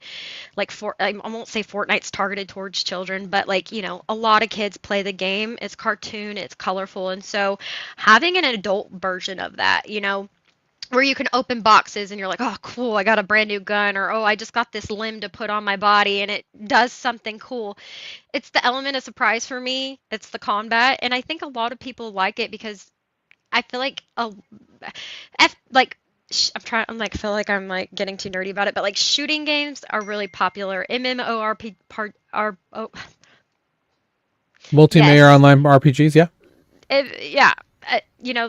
Like I won't say Fortnite's targeted towards children, but like, a lot of kids play the game. It's cartoon, it's colorful. And so having an adult version of that, where you can open boxes and you're like, oh, cool, I got a brand new gun, or oh, I just got this limb to put on my body and it does something cool. It's the element of surprise for me. It's the combat. And I think a lot of people like it because I feel like I feel like I'm like getting too nerdy about it, but like shooting games are really popular. MMORP Multiplayer yes. online RPGs, yeah.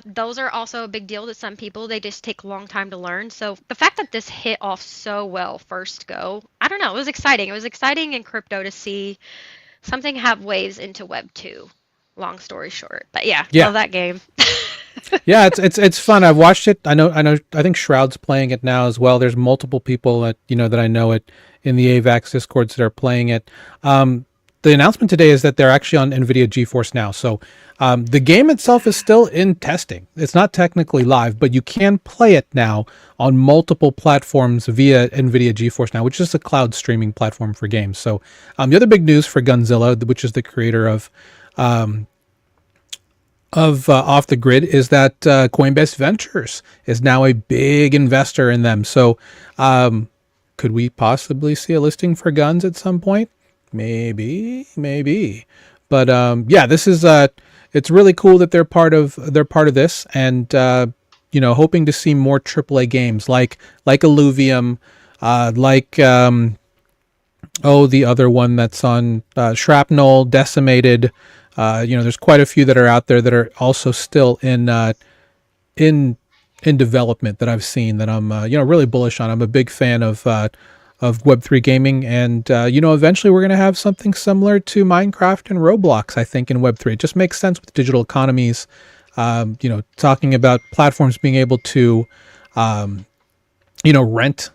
Those are also a big deal to some people. They just take a long time to learn. So the fact that this hit off so well first go, I don't know, it was exciting. It was exciting in crypto to see something have waves into Web 2. Long story short. But yeah. Love that game. Yeah, it's fun. I've watched it. I think Shroud's playing it now as well. There's multiple people that I know it in the AVAX discords that are playing it. The announcement today is that they're actually on NVIDIA GeForce Now. So the game itself is still in testing. It's not technically live, but you can play it now on multiple platforms via NVIDIA GeForce Now, which is a cloud streaming platform for games. So the other big news for Gunzilla, which is the creator of Off the Grid, is that Coinbase Ventures is now a big investor in them. So could we possibly see a listing for Guns at some point? Maybe. But this is it's really cool that they're part of this, and hoping to see more AAA games like Illuvium, the other one that's on Shrapnel, Decimated. There's quite a few that are out there that are also still in development that I've seen that I'm really bullish on. I'm a big fan of Web3 gaming, and eventually we're going to have something similar to Minecraft and Roblox, I think, in Web3. It just makes sense with digital economies. Talking about platforms being able to rent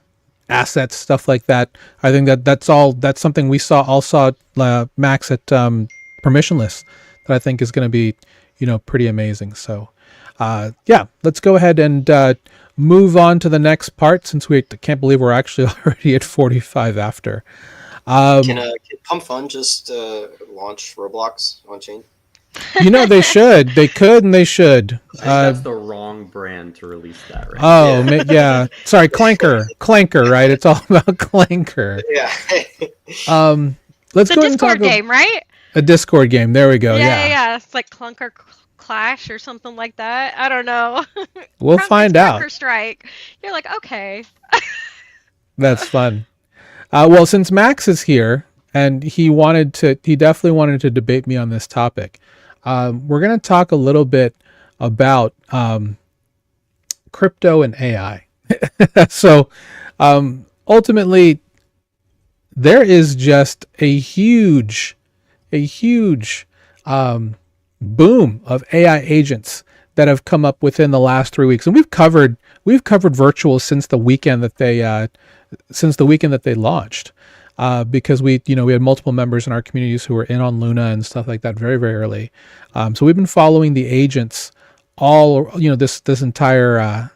assets, stuff like that. I think that's something we saw Max at Permissionless, that I think is going to be pretty amazing. So let's go ahead and move on to the next part, since we can't believe we're actually already at 45 after. Can Pump Fun just launch Roblox on chain? They should. They could, and they should. I think that's the wrong brand to release that, right? Oh, yeah. Sorry, Clanker, right? It's all about Clanker. Yeah. Let's go ahead and talk about game, right? A Discord game. There we go. Yeah. It's like Clunker Clash or something like that. I don't know. We'll find out. Clunker Strike. You're like, okay. That's fun. Well, since Max is here, and he definitely wanted to debate me on this topic, we're going to talk a little bit about crypto and AI. So ultimately, there is just a huge boom of AI agents that have come up within the last 3 weeks, and we've covered virtuals since the weekend that they launched, because we had multiple members in our communities who were in on Luna and stuff like that very, very early. So we've been following the agents all this entire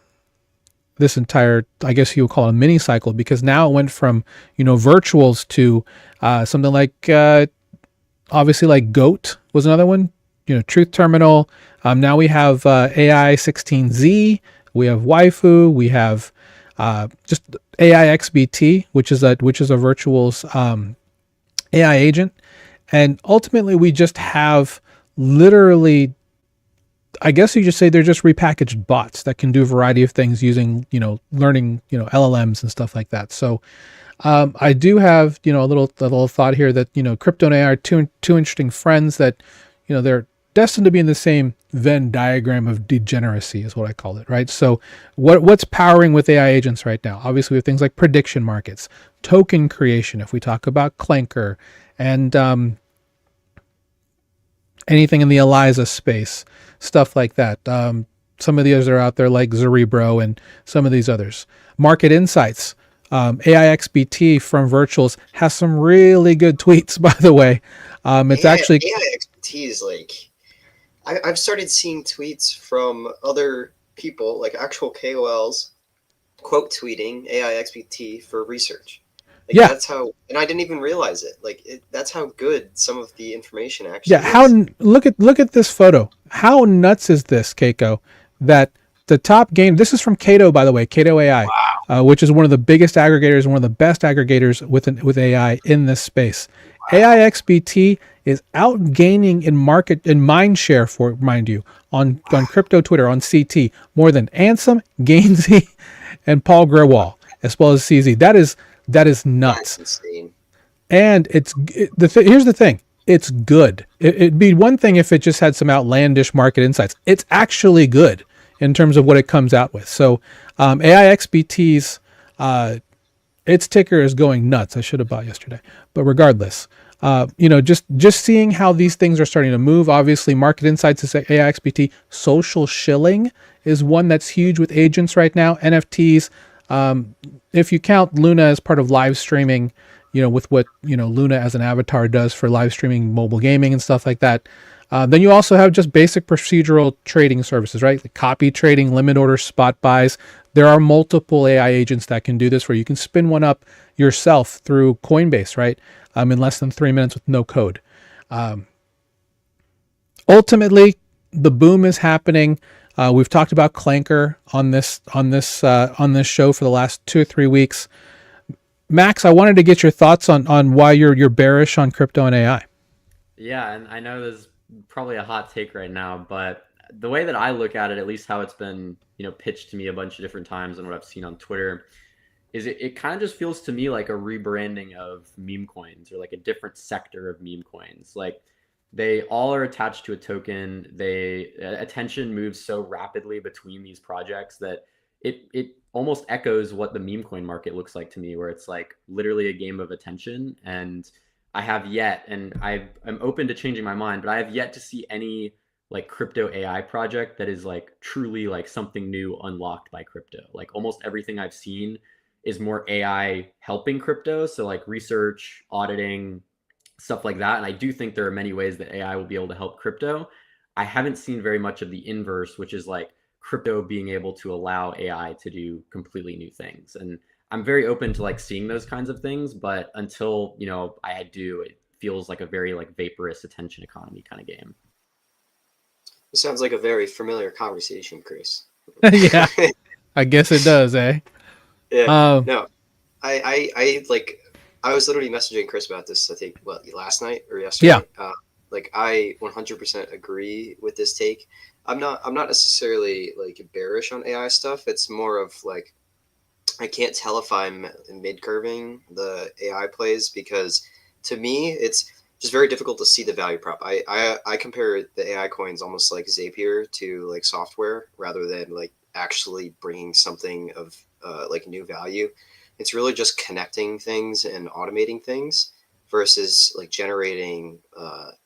I guess you would call it a mini cycle, because now it went from virtuals to something like obviously like Goat was another one, Truth Terminal. Now we have AI 16Z, we have Waifu, we have just Aixbt, which is a virtuals AI agent, and ultimately we just have literally I guess you just say they're just repackaged bots that can do a variety of things using, learning, LLMs and stuff like that. So I do have, a little thought here that, crypto and AI are two interesting friends that, they're destined to be in the same Venn diagram of degeneracy is what I call it, right? So what's powering with AI agents right now? Obviously we have things like prediction markets, token creation, if we talk about Clanker, and anything in the ELIZA space, stuff like that. Some of the others are out there like Cerebro and some of these others. Market insights. AIXBT from Virtuals has some really good tweets, by the way. It's actually AIXBT is like, I've started seeing tweets from other people, like actual KOLs, quote tweeting AIXBT for research. Like, yeah, that's how, and I didn't even realize it. Like, that's how good some of the information actually is. How look at this photo. How nuts is this, Keiko? That the top game. This is from Kaito, by the way, Kaito AI, which is one of the biggest aggregators and one of the best aggregators with AI in this space. AIXBT is outgaining in mind share, for mind you, on crypto Twitter, on CT, more than Ansem, Gainsey, and Paul Grewal, as well as CZ. That is nuts. That's insane. And here's the thing. It's good. It'd be one thing if it just had some outlandish market insights. It's actually good in terms of what it comes out with. So AIXBT's its ticker is going nuts. I should have bought yesterday, but regardless, just seeing how these things are starting to move. Obviously, market insights is AIXBT. Social shilling is one that's huge with agents right now. NFTs. If you count Luna as part of live streaming, with what, Luna as an avatar does for live streaming mobile gaming and stuff like that. Then you also have just basic procedural trading services, right? Like copy trading, limit order, spot buys. There are multiple AI agents that can do this where you can spin one up yourself through Coinbase, right? In less than 3 minutes with no code. Ultimately, the boom is happening. We've talked about Clanker on this show for the last 2 or 3 weeks. Max, I wanted to get your thoughts on why you're bearish on crypto and AI. Yeah, and I know there's probably a hot take right now, but the way that I look at it, at least how it's been, pitched to me a bunch of different times and what I've seen on Twitter, is it kind of just feels to me like a rebranding of meme coins, or like a different sector of meme coins. Like they all are attached to a token. Attention moves so rapidly between these projects that it almost echoes what the meme coin market looks like to me, where it's like literally a game of attention. And I have yet, and I'm open to changing my mind, but I have yet to see any like crypto AI project that is like truly like something new unlocked by crypto. Like almost everything I've seen is more AI helping crypto. So like research, auditing, stuff like that. And I do think there are many ways that AI will be able to help crypto. I haven't seen very much of the inverse, which is like crypto being able to allow AI to do completely new things. And I'm very open to like seeing those kinds of things, but until, I do, it feels like a very like vaporous attention economy kind of game. It sounds like a very familiar conversation, Kris. Yeah, I guess it does, eh? Yeah. No, I was literally messaging Kris about this, I think, last night or yesterday. Yeah. I 100% agree with this take. I'm not necessarily like bearish on AI stuff. It's more of like, I can't tell if I'm mid-curving the AI plays, because to me, it's just very difficult to see the value prop. I compare the AI coins almost like Zapier to like software, rather than like actually bringing something of like new value. It's really just connecting things and automating things versus like generating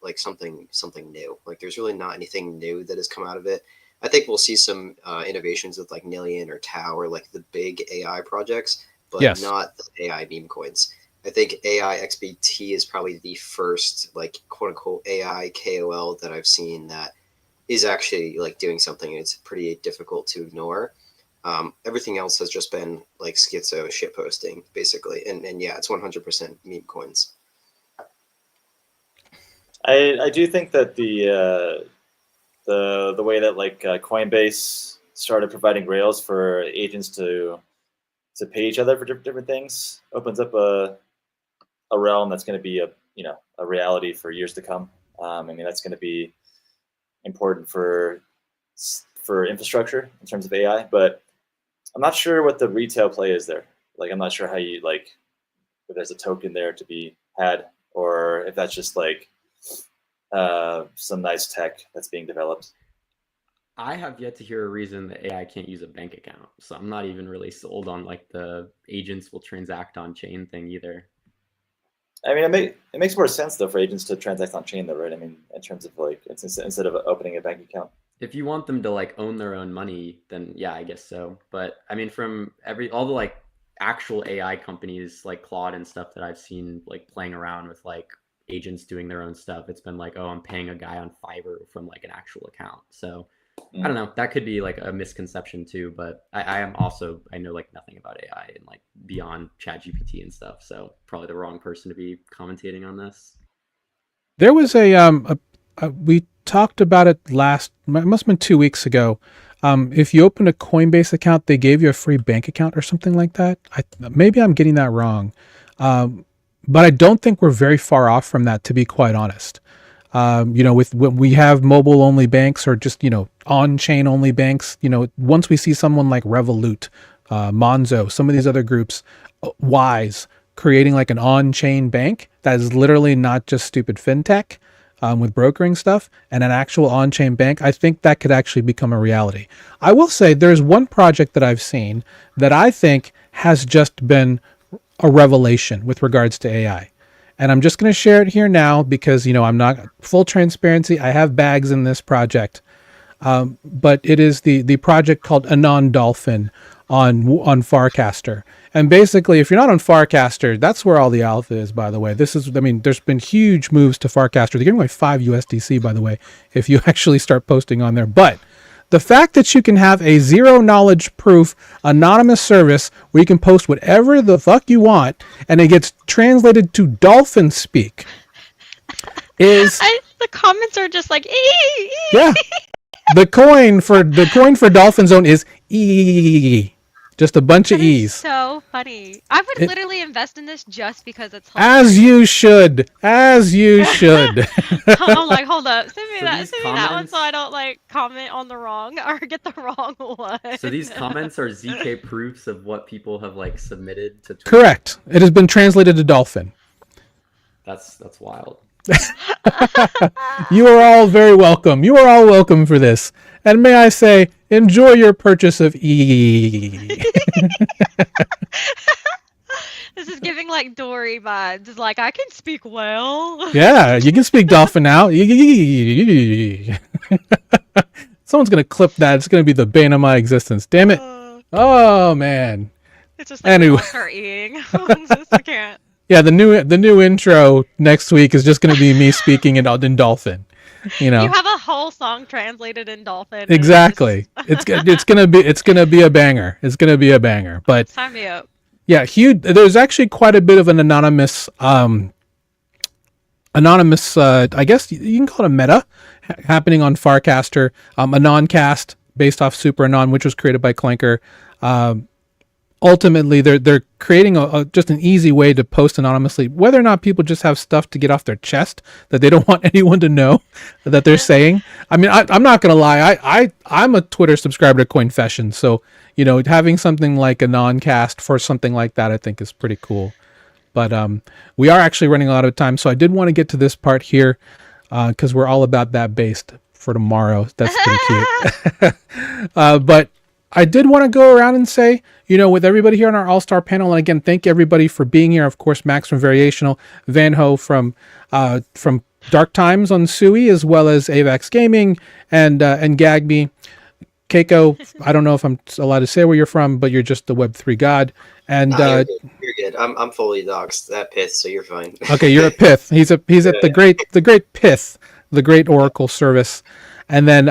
like something new. Like there's really not anything new that has come out of it. I think we'll see some innovations with like Nillion or Tau or like the big AI projects, but Yes. not the AI meme coins. I think AIXBT is probably the first like quote unquote AI KOL that I've seen that is actually like doing something. It's pretty difficult to ignore. Everything else has just been like schizo shit posting basically. And yeah, it's 100% meme coins. I do think that the way that like Coinbase started providing rails for agents to pay each other for different things opens up a realm that's going to be a reality for years to come. I mean, that's going to be important for for infrastructure in terms of AI, but I'm not sure what the retail play is there. Like, I'm not sure how you like if there's a token there to be had, or if that's just like some nice tech that's being developed. I have yet to hear a reason that AI can't use a bank account, so I'm not even really sold on like the agents will transact on chain thing either. I mean, it makes more sense though for agents to transact on chain though, right? I mean, in terms of like instead of opening a bank account. If you want them to like own their own money, then yeah, I guess so. But I mean, from all the like actual AI companies like Claude and stuff that I've seen like playing around with like agents doing their own stuff, it's been like, oh, I'm paying a guy on Fiverr from like an actual account. So I don't know. That could be like a misconception too. But I am also, I know like nothing about AI and like beyond ChatGPT and stuff. So probably the wrong person to be commentating on this. There was we talked about it it must have been 2 weeks ago. If you opened a Coinbase account, they gave you a free bank account or something like that. Maybe I'm getting that wrong. But I don't think we're very far off from that, to be quite honest. With when we have mobile only banks or just, on chain only banks, once we see someone like Revolut, Monzo, some of these other groups, Wise, creating like an on chain bank that is literally not just stupid fintech, with brokering stuff and an actual on chain bank, I think that could actually become a reality. I will say there's one project that I've seen that I think has just been a revelation with regards to AI. And I'm just going to share it here now because, I'm not full transparency. I have bags in this project. But it is the project called Anon Dolphin on Farcaster. And basically, if you're not on Farcaster, that's where all the alpha is, by the way. there's been huge moves to Farcaster. They're giving away 5 USDC, by the way, if you actually start posting on there. But the fact that you can have a zero knowledge proof anonymous service where you can post whatever the fuck you want and it gets translated to dolphin speak is the comments are just like yeah. The coin for Dolphin Zone is E. Just a bunch of E's. So funny. I would literally invest in this just because it's hilarious. As you should. I'm like, hold up. Send me that one so I don't like comment on the wrong or get the wrong one. So these comments are ZK proofs of what people have like submitted to Twitter. Correct. It has been translated to Dolphin. That's wild. You are all very welcome. You are all welcome for this. And may I say, enjoy your purchase of E. This is giving like Dory vibes. It's like, I can speak well. Yeah, you can speak Dolphin now. Someone's going to clip that. It's going to be the bane of my existence. Damn it. Oh, man. It's just like, anyway. Start eating. I can't. Yeah, the new intro next week is just going to be me speaking in Dolphin. You have a whole song translated in Dolphin. Exactly. It's gonna be a banger. It's gonna be a banger. But sign me up. Yeah, huge. There's actually quite a bit of an anonymous. I guess you can call it a meta happening on Farcaster. Anoncast based off Super Anon, which was created by Clanker. Ultimately, they're creating just an easy way to post anonymously, whether or not people just have stuff to get off their chest that they don't want anyone to know that they're saying. I mean, I'm not gonna lie, I'm a Twitter subscriber to Coinfession, so having something like a non-cast for something like that, I think is pretty cool. But we are actually running out of time, so I did want to get to this part here because we're all about that based for tomorrow. That's pretty cute. But I did want to go around and say, with everybody here on our all-star panel, and again, thank everybody for being here. Of course, Max from Variational, Van Ho from Darktimes on Sui, as well as Aixbt Gaming and Gagby. Keiko, I don't know if I'm allowed to say where you're from, but you're just the Web3 god. And you're good. I'm fully doxxed. That Pith, so you're fine. Okay, you're a Pith. He's at the great Pith, the great Oracle service, and then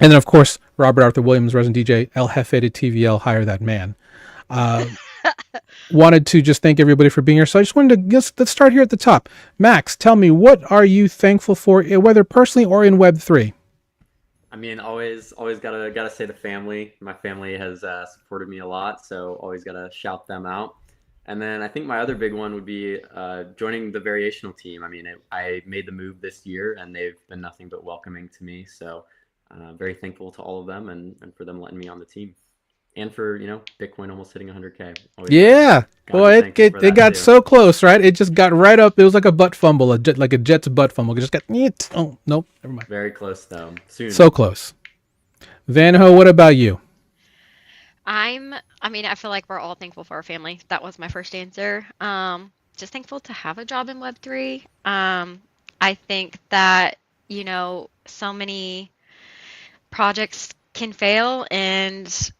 of course Robert Arthur Williams, resident DJ, El Jefe de TVL, hire that man. Wanted to just thank everybody for being here. So I just wanted to let's start here at the top. Max, tell me, what are you thankful for, whether personally or in Web3? I mean, always gotta say the family. My family has supported me a lot, so always gotta shout them out. And then I think my other big one would be joining the Variational team. I mean, I made the move this year, and they've been nothing but welcoming to me. So very thankful to all of them and for them letting me on the team. And for, Bitcoin almost hitting 100K. Always Yeah. Boy, it got too. so close, right? It just got right up. It was like a butt fumble, like a Jets butt fumble. It just got, oh, nope, never mind. Very close, though. Soon. So close. Vanho, what about you? I feel like we're all thankful for our family. That was my first answer. Just thankful to have a job in Web3. I think that, so many projects can fail, and,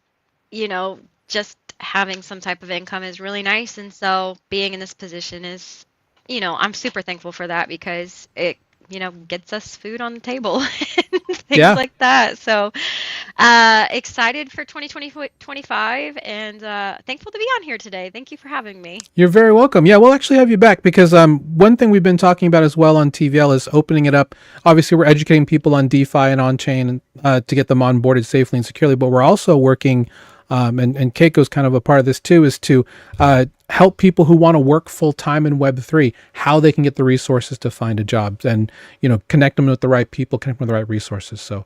just having some type of income is really nice. And so being in this position is, I'm super thankful for that, because it, gets us food on the table and things like that. So excited for 2025 and thankful to be on here today. Thank you for having me. You're very welcome. Yeah, we'll actually have you back, because one thing we've been talking about as well on TVL is opening it up. Obviously, we're educating people on DeFi and on-chain to get them onboarded safely and securely, but we're also working, and Keiko's kind of a part of this too, is to help people who want to work full-time in Web3, how they can get the resources to find a job and, connect them with the right people, connect them with the right resources. So,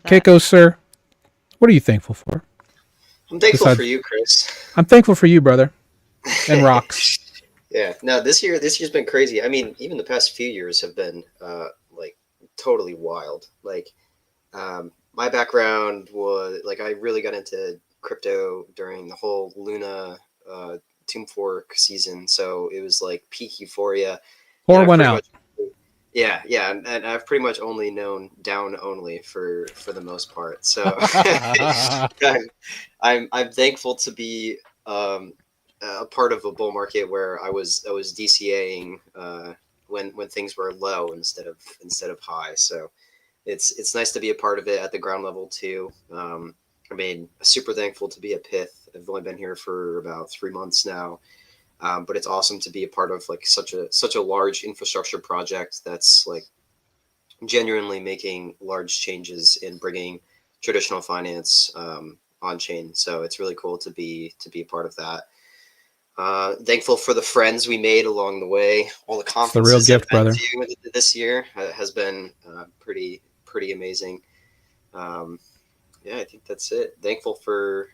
Keiko, sir, what are you thankful for? I'm thankful for you, Kris. I'm thankful for you, brother. And rocks. Yeah. No, this year's been crazy. I mean, even the past few years have been like totally wild. Like my background was like, I really got into crypto during the whole Luna Tomb Fork season. So it was like peak euphoria. Pour one out. Yeah, and I've pretty much only known down only for the most part. So I'm thankful to be a part of a bull market where I was DCAing when things were low instead of high. So it's nice to be a part of it at the ground level too. Super thankful to be a Pith. I've only been here for about 3 months now. But it's awesome to be a part of like such a large infrastructure project that's like genuinely making large changes in bringing traditional finance on chain. So it's really cool to be a part of that. Thankful for the friends we made along the way. All the conferences it's the real gift, brother. This year has been pretty amazing. Yeah, I think that's it. Thankful for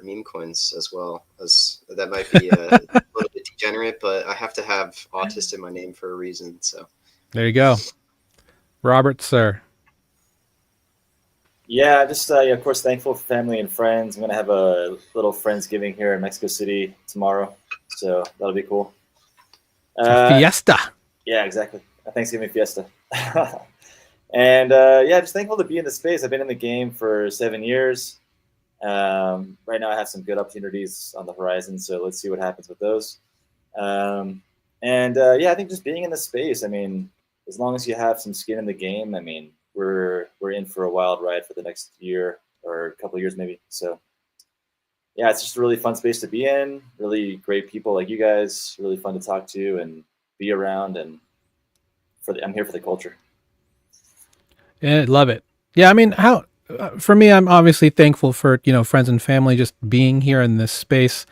meme coins as well, as that might be a little bit degenerate, but I have to have autist in my name for a reason. So there you go. Robert, sir. Yeah, just of course thankful for family and friends. I'm gonna have a little Friendsgiving here in Mexico City tomorrow, so that'll be cool. Fiesta. Yeah, exactly. A Thanksgiving fiesta. And just thankful to be in the space. I've been in the game for 7 years. Right now I have some good opportunities on the horizon, so let's see what happens with those. I think just being in the space, I mean, as long as you have some skin in the game, I mean, we're in for a wild ride for the next year or a couple of years maybe. So yeah, it's just a really fun space to be in, really great people like you guys, really fun to talk to and be around, and I'm here for the culture. Yeah, love it. Yeah, I mean, for me, I'm obviously thankful for, friends and family just being here in this space.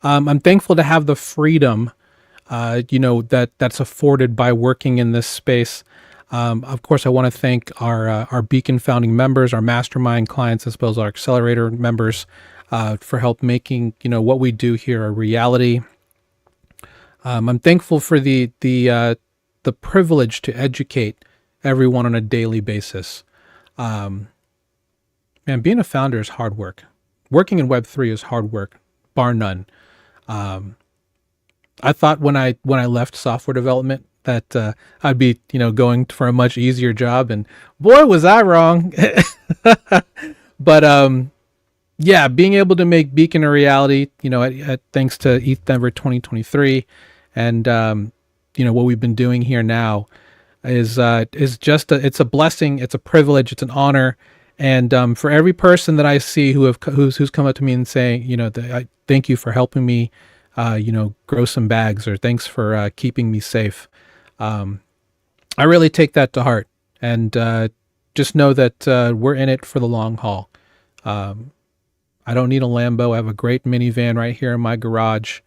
I'm thankful to have the freedom, that's afforded by working in this space. Of course, I want to thank our Beacon founding members, our mastermind clients, as well as our accelerator members, for help making, what we do here a reality. I'm thankful for the privilege to educate everyone on a daily basis. Man, being a founder is hard work. Working in Web3 is hard work, bar none. I thought when I left software development that I'd be, going for a much easier job, and boy, was I wrong. But being able to make Beacon a reality, thanks to ETH Denver 2023, and what we've been doing here now, is just it's a blessing, it's a privilege, it's an honor, and for every person that I see who's come up to me and saying, I thank you for helping me, grow some bags, or thanks for keeping me safe. I really take that to heart, and just know that we're in it for the long haul. I don't need a Lambo. I have a great minivan right here in my garage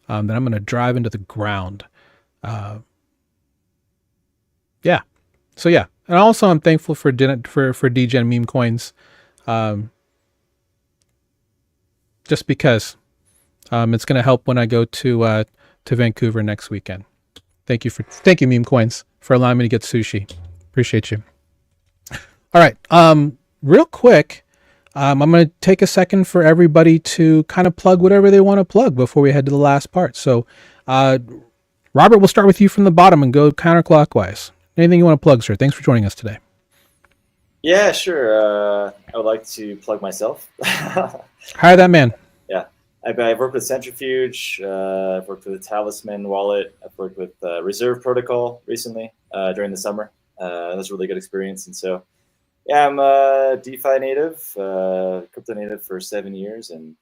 that I'm going to drive into the ground. And also, I'm thankful for DGen meme coins, just because it's going to help when I go to Vancouver next weekend. Thank you, meme coins, for allowing me to get sushi. Appreciate you. All right, real quick, I'm going to take a second for everybody to kind of plug whatever they want to plug before we head to the last part. So, Robert, we'll start with you from the bottom and go counterclockwise. Anything you want to plug, sir? Thanks for joining us today. Yeah, sure. I would like to plug myself. Hire that man. Yeah. I've worked with Centrifuge. I've worked with the Talisman wallet. I've worked with Reserve Protocol recently during the summer. That was a really good experience. And so, yeah, I'm a DeFi native, crypto native for 7 years, and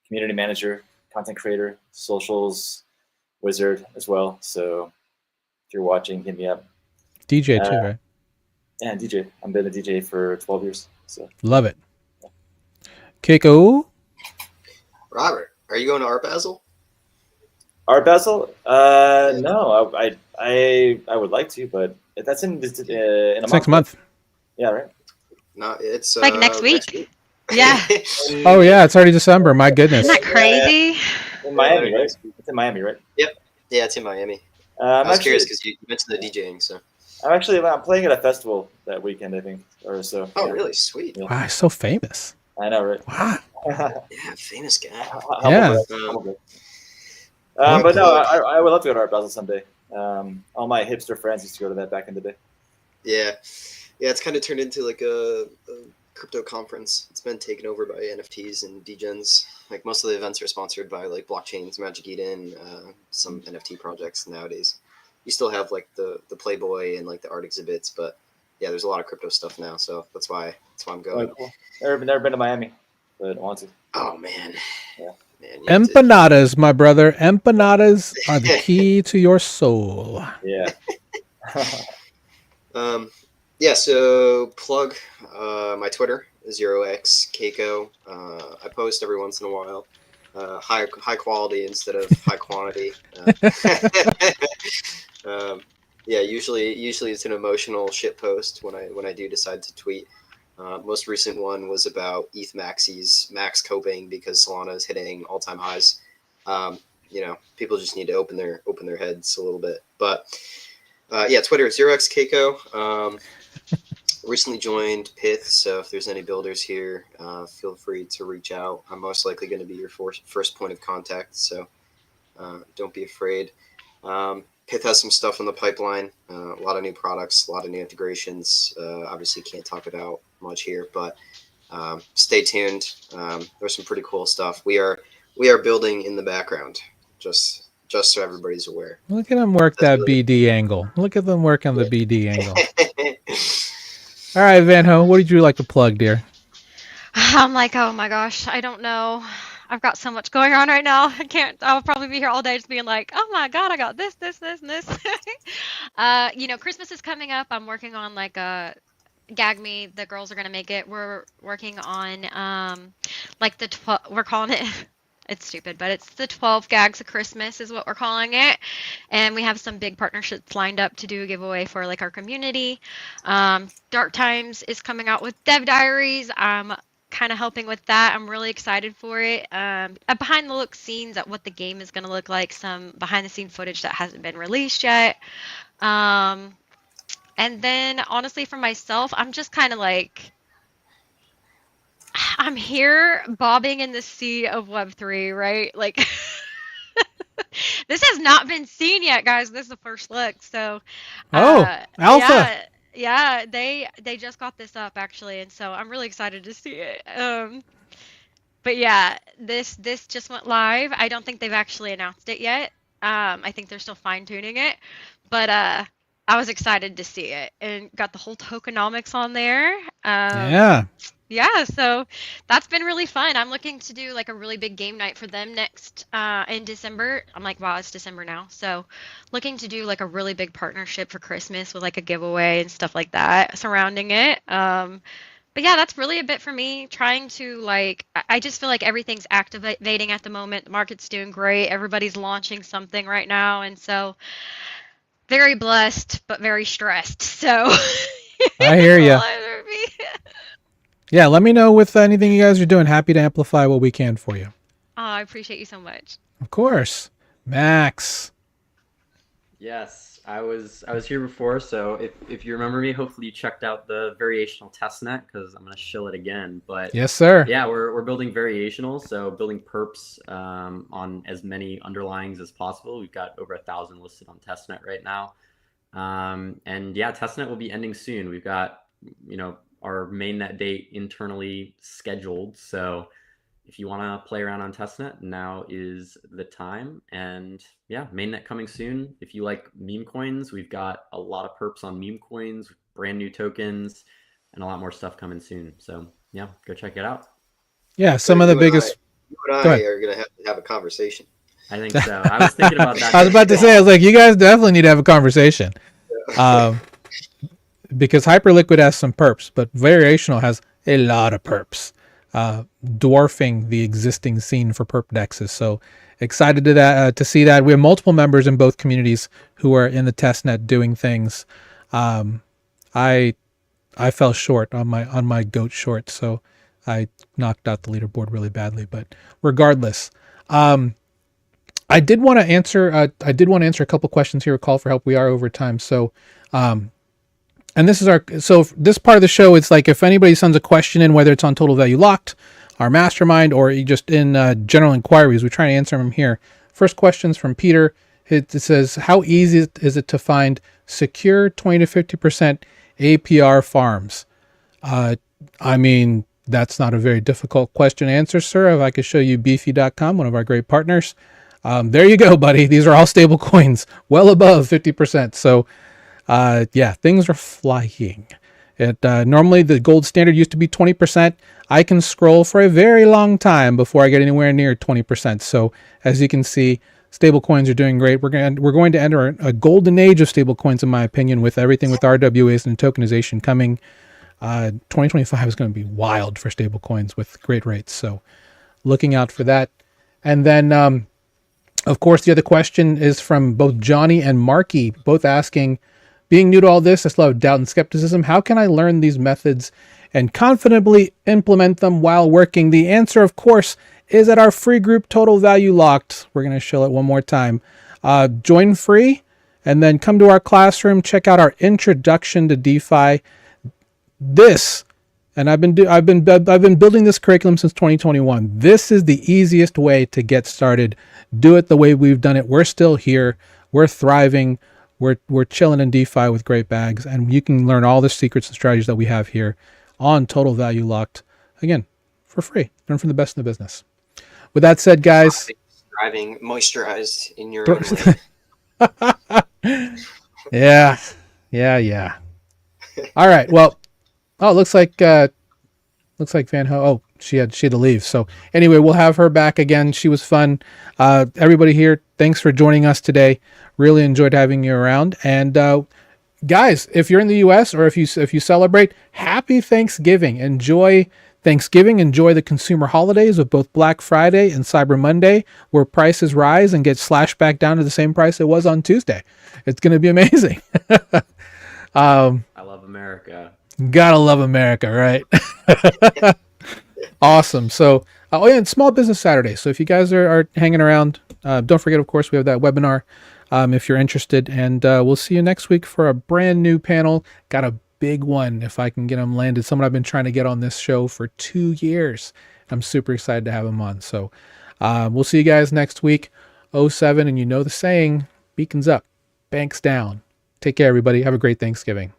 community manager, content creator, socials wizard as well. So if you're watching, hit me up. DJ too, right? Yeah, DJ. I've been a DJ for 12 years. So love it. Keiko? Robert, are you going to Art Basel? Art Basel? No, I would like to, but that's in a month. Next month. Yeah, right. No, it's like next week. Yeah. Oh yeah, it's already December. My goodness. Isn't that crazy? In Miami, right? It's in Miami, right? Yep. Yeah, it's in Miami. I'm I was actually curious because you mentioned the DJing, so. I'm playing at a festival that weekend, I think, or so. Oh, yeah. really? Sweet. Yeah. Wow, he's so famous. I know, right? Wow. Yeah, famous guy. Yeah. But no, I would love to go to Art Basel someday. All my hipster friends used to go to that back in the day. Yeah. Yeah, it's kind of turned into like a crypto conference. It's been taken over by NFTs and degens. Like most of the events are sponsored by like blockchains, Magic Eden, some NFT projects nowadays. You still have like the Playboy and like the art exhibits, but yeah, there's a lot of crypto stuff now, so that's why I'm going. Oh, cool. Never been to Miami, but I want to. Oh man. Yeah. Man, empanadas, my brother. Empanadas are the key to your soul. Yeah. Yeah, so plug my Twitter, 0xkeiko. I post every once in a while. High quality instead of high quantity. Yeah, usually it's an emotional shit post when I do decide to tweet. Most recent one was about ETH Maxi's max coping because Solana is hitting all-time highs. People just need to open their heads a little bit. But yeah, Twitter, 0xkeiko. Recently joined Pith, so if there's any builders here, feel free to reach out. I'm most likely going to be your first point of contact, so don't be afraid. Pith has some stuff in the pipeline, a lot of new products, a lot of new integrations. Obviously can't talk about much here, but stay tuned. There's some pretty cool stuff. We are building in the background, just so everybody's aware. Look at them work that BD angle. Look at them work on the BD angle. All right, Vanho, what did you like to plug, dear? I'm like, oh my gosh, I don't know. I've got so much going on right now. I'll probably be here all day just being like, oh my God, I got this, and this. Christmas is coming up. I'm working on like a Gag Me. The girls are going to make it. We're working on we're calling it, it's stupid, but it's the 12 gags of Christmas is what we're calling it. And we have some big partnerships lined up to do a giveaway for like our community. Darktimes is coming out with Dev Diaries. I'm kind of helping with that. I'm really excited for it. A behind the look scenes at what the game is going to look like, some behind the scene footage that hasn't been released yet. And then honestly for myself, I'm just kind of like, I'm here bobbing in the sea of Web3, right? Like this has not been seen yet, guys. This is the first look. So alpha. Yeah, they just got this up actually, and so I'm really excited to see it. But yeah, this just went live. I don't think they've actually announced it yet. I think they're still fine tuning it, but I was excited to see it and got the whole tokenomics on there. Yeah, so that's been really fun. I'm looking to do like a really big game night for them next in December. I'm like, wow, it's December now. So looking to do like a really big partnership for Christmas with like a giveaway and stuff like that surrounding it. But yeah, that's really a bit for me. Trying to like, I just feel like everything's activating at the moment. The market's doing great. Everybody's launching something right now. And so very blessed, but very stressed. So I hear ya. All over me. Yeah, let me know with anything you guys are doing. Happy to amplify what we can for you. Oh, I appreciate you so much. Of course. Max. Yes, I was here before, so if you remember me, hopefully you checked out the variational testnet because I'm gonna shill it again. But Yes, sir. yeah, we're building variational, so building perps on as many underlyings as possible. We've got over 1,000 listed on testnet right now, and yeah, testnet will be ending soon. We've got our mainnet date internally scheduled, so if you want to play around on testnet, now is the time. And yeah, mainnet coming soon. If you like meme coins, we've got a lot of perps on meme coins, brand new tokens, and a lot more stuff coming soon. So yeah, go check it out. Yeah, some of the biggest. You and I are going to have a conversation. I think so. I was thinking about that. I was about to say, I was like, you guys definitely need to have a conversation. Because Hyperliquid has some perps, but Variational has a lot of perps. Dwarfing the existing scene for perp dexes. So excited to see that. We have multiple members in both communities who are in the testnet doing things. I fell short on my goat short, so I knocked out the leaderboard really badly. But regardless, I did want to answer a couple questions here. A call for help. We are over time, so. And this is this part of the show, it's like if anybody sends a question in, whether it's on Total Value Locked, our mastermind, or just in general inquiries, we try to answer them here. First question's from Peter. It says, how easy is it to find secure 20 to 50% APR farms? I mean, that's not a very difficult question to answer, sir. If I could show you Beefy.com, one of our great partners. There you go, buddy. These are all stable coins, well above 50%. So yeah, things are flying. Normally the gold standard used to be 20%. I can scroll for a very long time before I get anywhere near 20%. So as you can see, stable coins are doing great. We're going to enter a golden age of stable coins, in my opinion, with everything with RWAs and tokenization coming. 2025 is going to be wild for stable coins with great rates. So looking out for that. And then, of course, the other question is from both Johnny and Marky, both asking, being new to all this, I still have doubt and skepticism. How can I learn these methods and confidently implement them while working? The answer, of course, is at our free group, Total Value Locked. We're going to show it one more time. Join free and then come to our classroom. Check out our introduction to DeFi. And I've been building this curriculum since 2021. This is the easiest way to get started. Do it the way we've done it. We're still here. We're thriving. We're chilling in DeFi with great bags, and you can learn all the secrets and strategies that we have here on Total Value Locked, again, for free. Learn from the best in the business. With that said, guys, Driving moisturized in your yeah. All right. Well, it looks like Van Ho. Oh, she had to leave. So anyway, we'll have her back again. She was fun. Everybody here, thanks for joining us today. Really enjoyed having you around. And guys, if you're in the US or if you celebrate, happy Thanksgiving. Enjoy Thanksgiving. Enjoy the consumer holidays of both Black Friday and Cyber Monday, where prices rise and get slashed back down to the same price it was on Tuesday. It's going to be amazing. I love America. Gotta love America, right? Awesome. So, and Small Business Saturday. So if you guys are hanging around, don't forget, of course, we have that webinar if you're interested. And we'll see you next week for a brand new panel. Got a big one if I can get them landed. Someone I've been trying to get on this show for 2 years. I'm super excited to have him on. So we'll see you guys next week. 07, and you know the saying, beacons up, banks down. Take care, everybody. Have a great Thanksgiving.